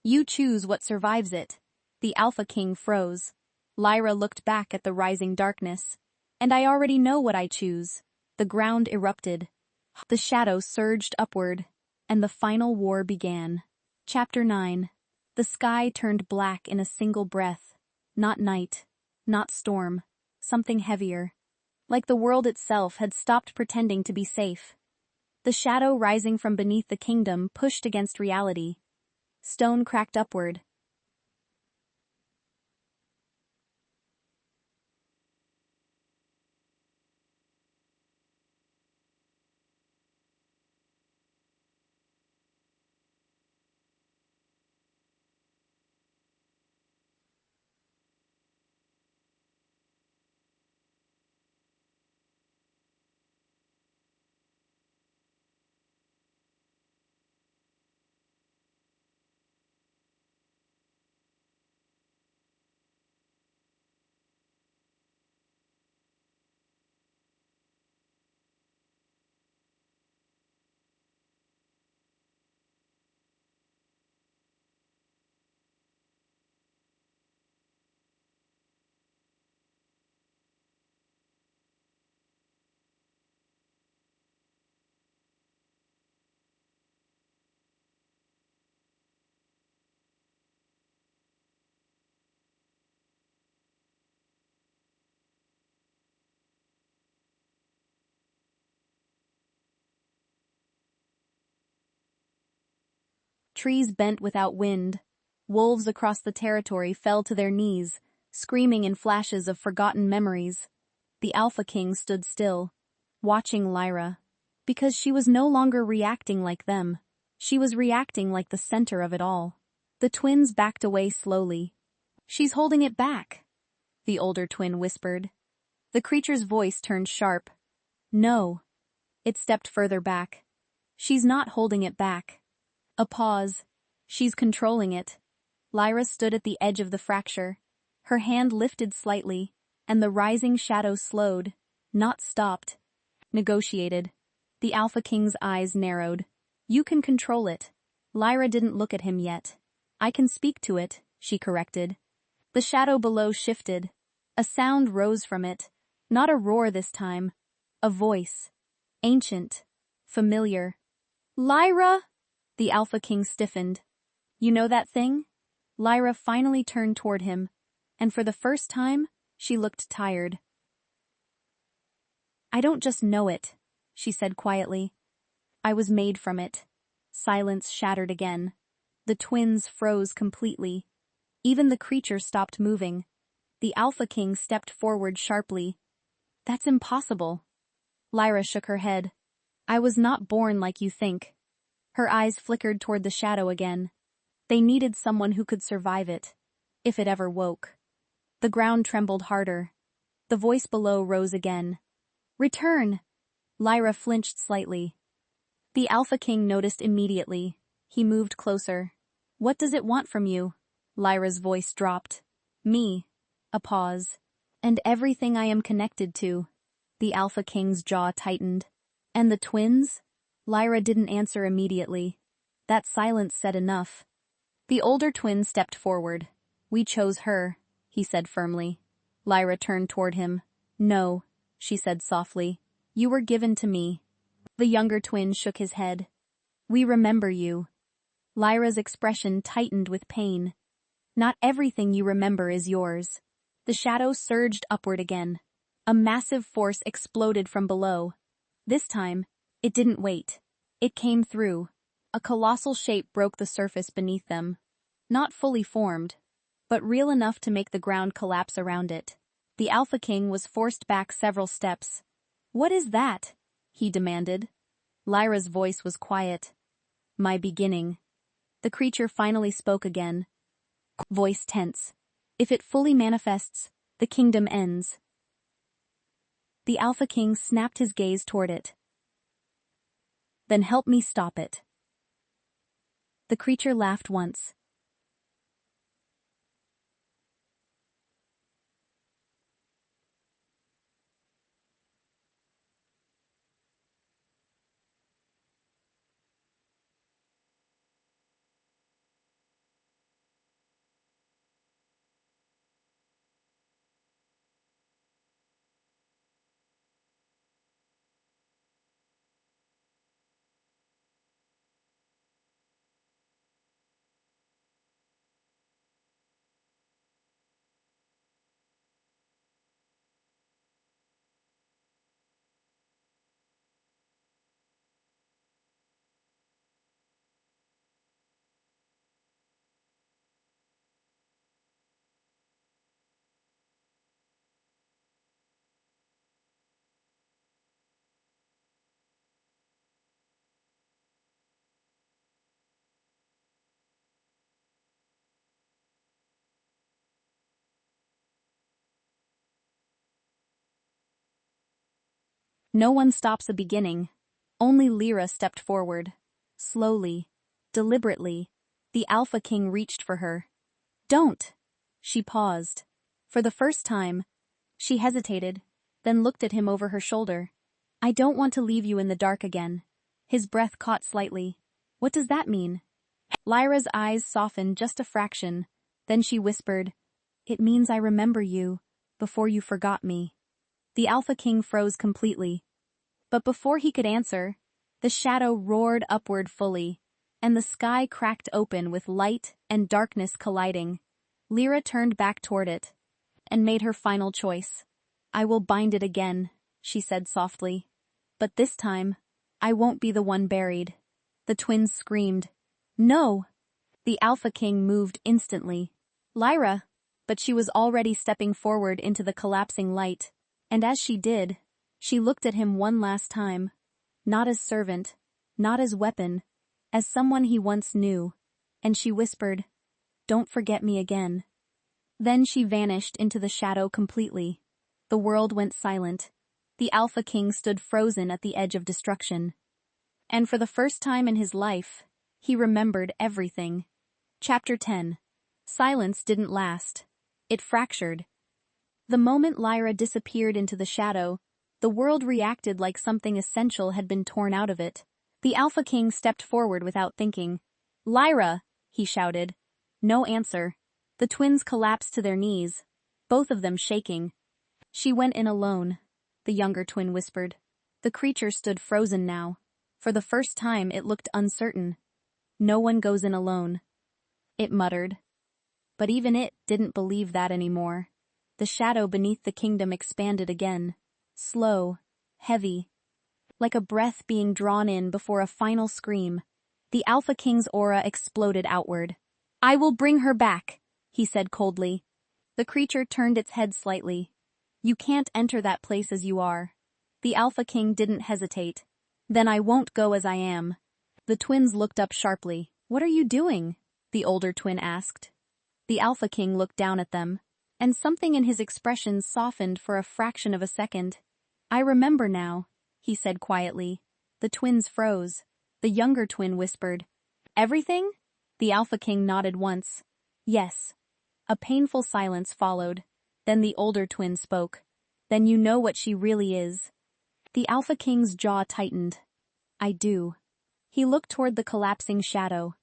You choose what survives it. The Alpha King froze. Lyra looked back at the rising darkness. And I already know what I choose. The ground erupted. The shadow surged upward. And the final war began. Chapter 9. The sky turned black in a single breath. Not night. Not storm. Something heavier. Like the world itself had stopped pretending to be safe. The shadow rising from beneath the kingdom pushed against reality. Stone cracked upward. Trees bent without wind. Wolves across the territory fell to their knees, screaming in flashes of forgotten memories. The Alpha King stood still, watching Lyra. Because she was no longer reacting like them. She was reacting like the center of it all. The twins backed away slowly. She's holding it back, the older twin whispered. The creature's voice turned sharp. No. It stepped further back. She's not holding it back. A pause. She's controlling it. Lyra stood at the edge of the fracture. Her hand lifted slightly, and the rising shadow slowed, not stopped. Negotiated. The Alpha King's eyes narrowed. You can control it. Lyra didn't look at him yet. I can speak to it, she corrected. The shadow below shifted. A sound rose from it. Not a roar this time. A voice. Ancient. Familiar. Lyra! The Alpha King stiffened. You know that thing? Lyra finally turned toward him, and for the first time, she looked tired. I don't just know it, she said quietly. I was made from it. Silence shattered again. The twins froze completely. Even the creature stopped moving. The Alpha King stepped forward sharply. That's impossible. Lyra shook her head. I was not born like you think. Her eyes flickered toward the shadow again. They needed someone who could survive it, if it ever woke. The ground trembled harder. The voice below rose again. Return! Lyra flinched slightly. The Alpha King noticed immediately. He moved closer. What does it want from you? Lyra's voice dropped. Me. A pause. And everything I am connected to. The Alpha King's jaw tightened. And the twins? Lyra didn't answer immediately. That silence said enough. The older twin stepped forward. We chose her, he said firmly. Lyra turned toward him. No, she said softly. You were given to me. The younger twin shook his head. We remember you. Lyra's expression tightened with pain. Not everything you remember is yours. The shadow surged upward again. A massive force exploded from below. This time, it didn't wait. It came through. A colossal shape broke the surface beneath them. Not fully formed, but real enough to make the ground collapse around it. The Alpha King was forced back several steps. What is that? He demanded. Lyra's voice was quiet. My beginning. The creature finally spoke again. Voice tense. If it fully manifests, the kingdom ends. The Alpha King snapped his gaze toward it. Then help me stop it. The creature laughed once. No one stops a beginning. Only Lyra stepped forward. Slowly, deliberately, the Alpha King reached for her. Don't! She paused. For the first time, she hesitated, then looked at him over her shoulder. I don't want to leave you in the dark again. His breath caught slightly. What does that mean? Lyra's eyes softened just a fraction. Then she whispered, It means I remember you, before you forgot me. The Alpha King froze completely. But before he could answer, the shadow roared upward fully, and the sky cracked open with light and darkness colliding. Lyra turned back toward it, and made her final choice. I will bind it again, she said softly. But this time, I won't be the one buried. The twins screamed. No! The Alpha King moved instantly. Lyra! But she was already stepping forward into the collapsing light. And as she did, she looked at him one last time. Not as servant, not as weapon, as someone he once knew. And she whispered, Don't forget me again. Then she vanished into the shadow completely. The world went silent. The Alpha King stood frozen at the edge of destruction. And for the first time in his life, he remembered everything. Chapter 10. Silence didn't last. It fractured. The moment Lyra disappeared into the shadow, the world reacted like something essential had been torn out of it. The Alpha King stepped forward without thinking. Lyra! He shouted. No answer. The twins collapsed to their knees, both of them shaking. She went in alone, the younger twin whispered. The creature stood frozen now. For the first time it looked uncertain. No one goes in alone. It muttered. But even it didn't believe that anymore. The shadow beneath the kingdom expanded again. Slow, heavy, like a breath being drawn in before a final scream. The Alpha King's aura exploded outward. I will bring her back, he said coldly. The creature turned its head slightly. You can't enter that place as you are. The Alpha King didn't hesitate. Then I won't go as I am. The twins looked up sharply. What are you doing? The older twin asked. The Alpha King looked down at them. and something in his expression softened for a fraction of a second. "I remember now," he said quietly. The twins froze. The younger twin whispered, "Everything?" The Alpha King nodded once. "Yes." A painful silence followed. Then the older twin spoke. "Then you know what she really is." The Alpha King's jaw tightened. "I do." He looked toward the collapsing shadow.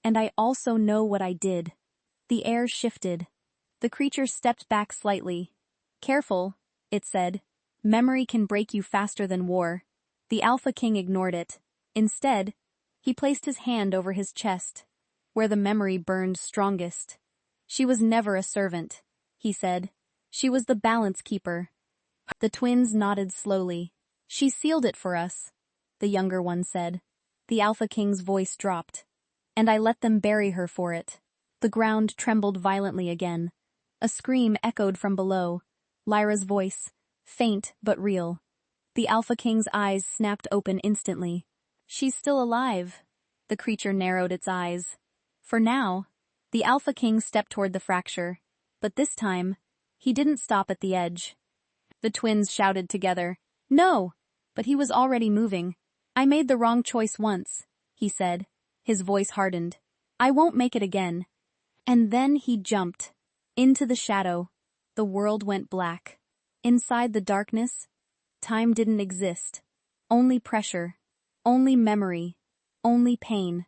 "And I also know what I did." The air shifted. The creature stepped back slightly. "Careful," it said. "Memory can break you faster than war." The Alpha King ignored it. Instead, he placed his hand over his chest, where the memory burned strongest. "She was never a servant," he said. "She was the balance keeper." The twins nodded slowly. "She sealed it for us," the younger one said. The Alpha King's voice dropped. "And I let them bury her for it." The ground trembled violently again. A scream echoed from below. Lyra's voice, faint but real. The Alpha King's eyes snapped open instantly. "She's still alive." The creature narrowed its eyes. For now, the Alpha King stepped toward the fracture. But this time, he didn't stop at the edge. The twins shouted together, "No!" But he was already moving. "I made the wrong choice once," he said. His voice hardened. "I won't make it again." And then he jumped. Into the shadow. The world went black. Inside the darkness, time didn't exist. Only pressure. Only memory. Only pain.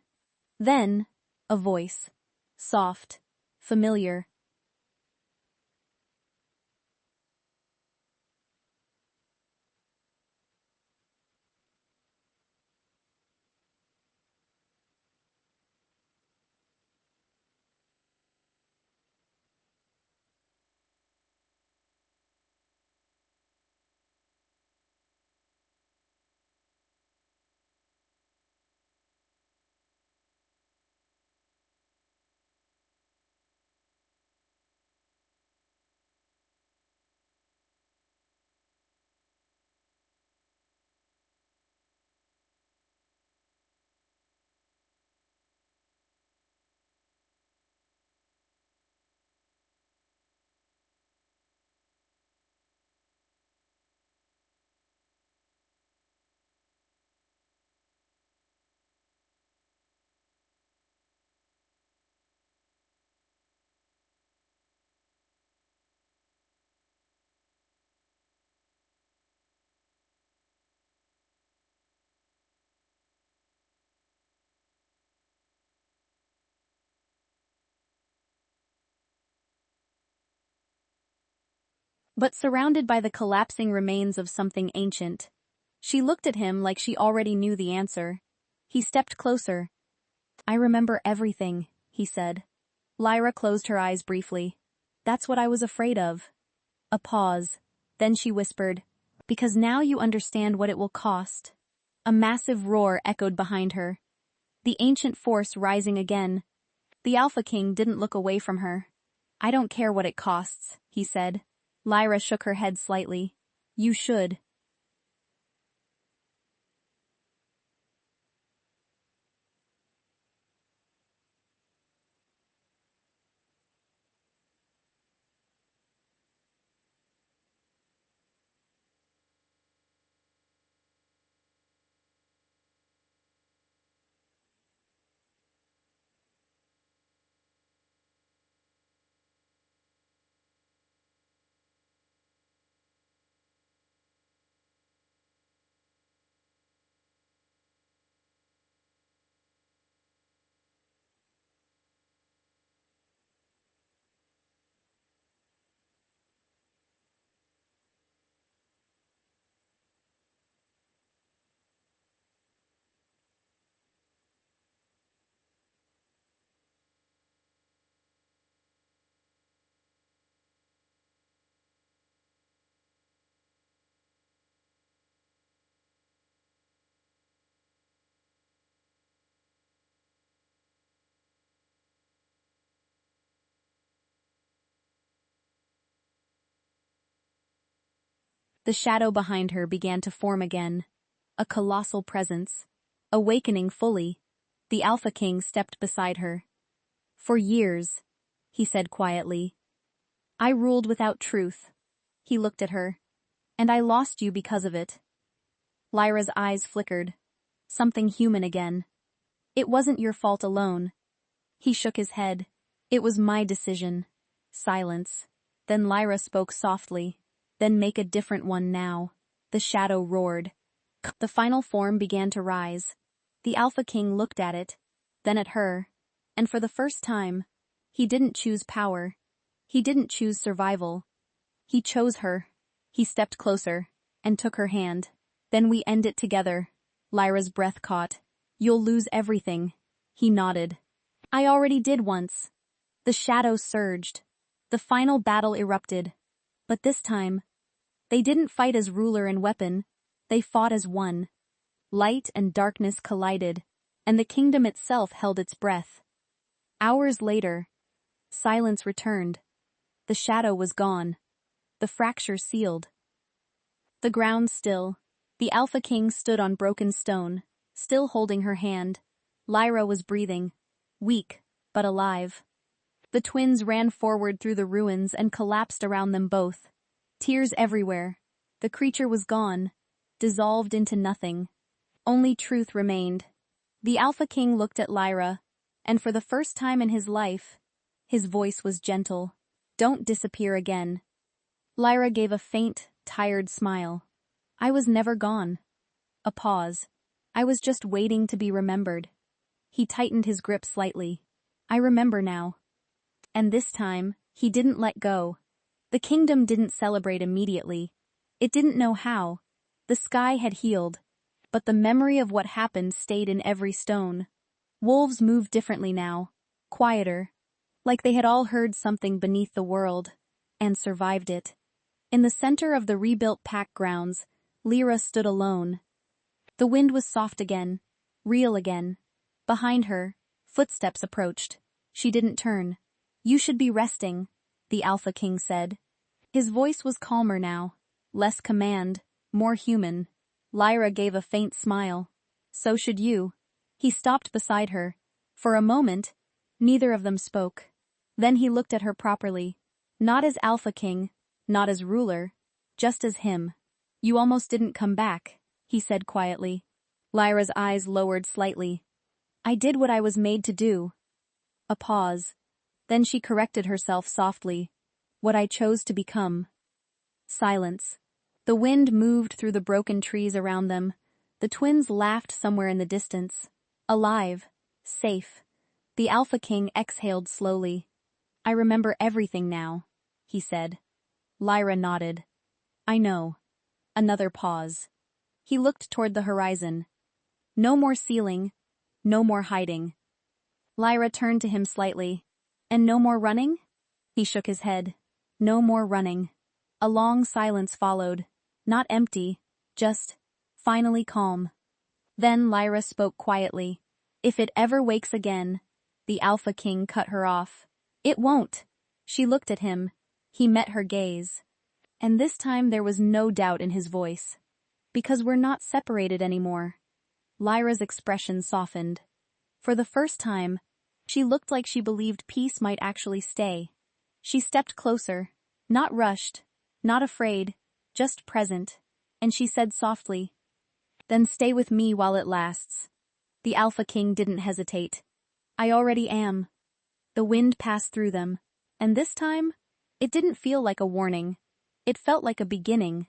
Then, a voice. Soft. Familiar. But surrounded by the collapsing remains of something ancient. She looked at him like she already knew the answer. He stepped closer. "I remember everything," he said. Lyra closed her eyes briefly. "That's what I was afraid of." A pause. Then she whispered, "Because now you understand what it will cost." A massive roar echoed behind her. The ancient force rising again. The Alpha King didn't look away from her. "I don't care what it costs," he said. Lyra shook her head slightly. "You should." The shadow behind her began to form again. A colossal presence. Awakening fully, the Alpha King stepped beside her. "For years," he said quietly, I ruled without truth. He looked at her. And I lost you because of it. Lyra's eyes flickered. Something human again. It wasn't your fault alone. He shook his head. It was my decision. Silence. Then Lyra spoke softly. Then make a different one now. The shadow roared. The final form began to rise. The Alpha King looked at it, then at her, and for the first time, he didn't choose power. He didn't choose survival. He chose her. He stepped closer, and took her hand. Then we end it together. Lyra's breath caught. You'll lose everything. He nodded. I already did once. The shadow surged. The final battle erupted. But this time, they didn't fight as ruler and weapon. They fought as one. Light and darkness collided, and the kingdom itself held its breath. Hours later, silence returned. The shadow was gone. The fracture sealed. The ground still. The Alpha King stood on broken stone, still holding her hand. Lyra was breathing, weak, but alive. The twins ran forward through the ruins and collapsed around them both. Tears everywhere. The creature was gone, dissolved into nothing. Only truth remained. The Alpha King looked at Lyra, and for the first time in his life, his voice was gentle. Don't disappear again. Lyra gave a faint, tired smile. I was never gone. A pause. I was just waiting to be remembered. He tightened his grip slightly. I remember now. And this time, he didn't let go. The kingdom didn't celebrate immediately. It didn't know how. The sky had healed. But the memory of what happened stayed in every stone. Wolves moved differently now, quieter, like they had all heard something beneath the world, and survived it. In the center of the rebuilt pack grounds, Lyra stood alone. The wind was soft again, real again. Behind her, footsteps approached. She didn't turn. You should be resting, the Alpha King said. His voice was calmer now, less command, more human. Lyra gave a faint smile. So should you. He stopped beside her. For a moment, neither of them spoke. Then he looked at her properly. Not as Alpha King, not as ruler, just as him. You almost didn't come back, he said quietly. Lyra's eyes lowered slightly. I did what I was made to do. A pause. Then she corrected herself softly. What I chose to become. Silence. The wind moved through the broken trees around them. The twins laughed somewhere in the distance. Alive. Safe. The Alpha King exhaled slowly. I remember everything now, he said. Lyra nodded. I know. Another pause. He looked toward the horizon. No more ceiling. No more hiding. Lyra turned to him slightly. And no more running? He shook his head. No more running. A long silence followed. Not empty, just finally calm. Then Lyra spoke quietly. If it ever wakes again, the Alpha King cut her off. It won't. She looked at him. He met her gaze. And this time there was no doubt in his voice. Because we're not separated anymore. Lyra's expression softened. For the first time, she looked like she believed peace might actually stay. She stepped closer, not rushed, not afraid, just present, and she said softly, Then stay with me while it lasts. The Alpha King didn't hesitate. I already am. The wind passed through them, and this time, it didn't feel like a warning. It felt like a beginning.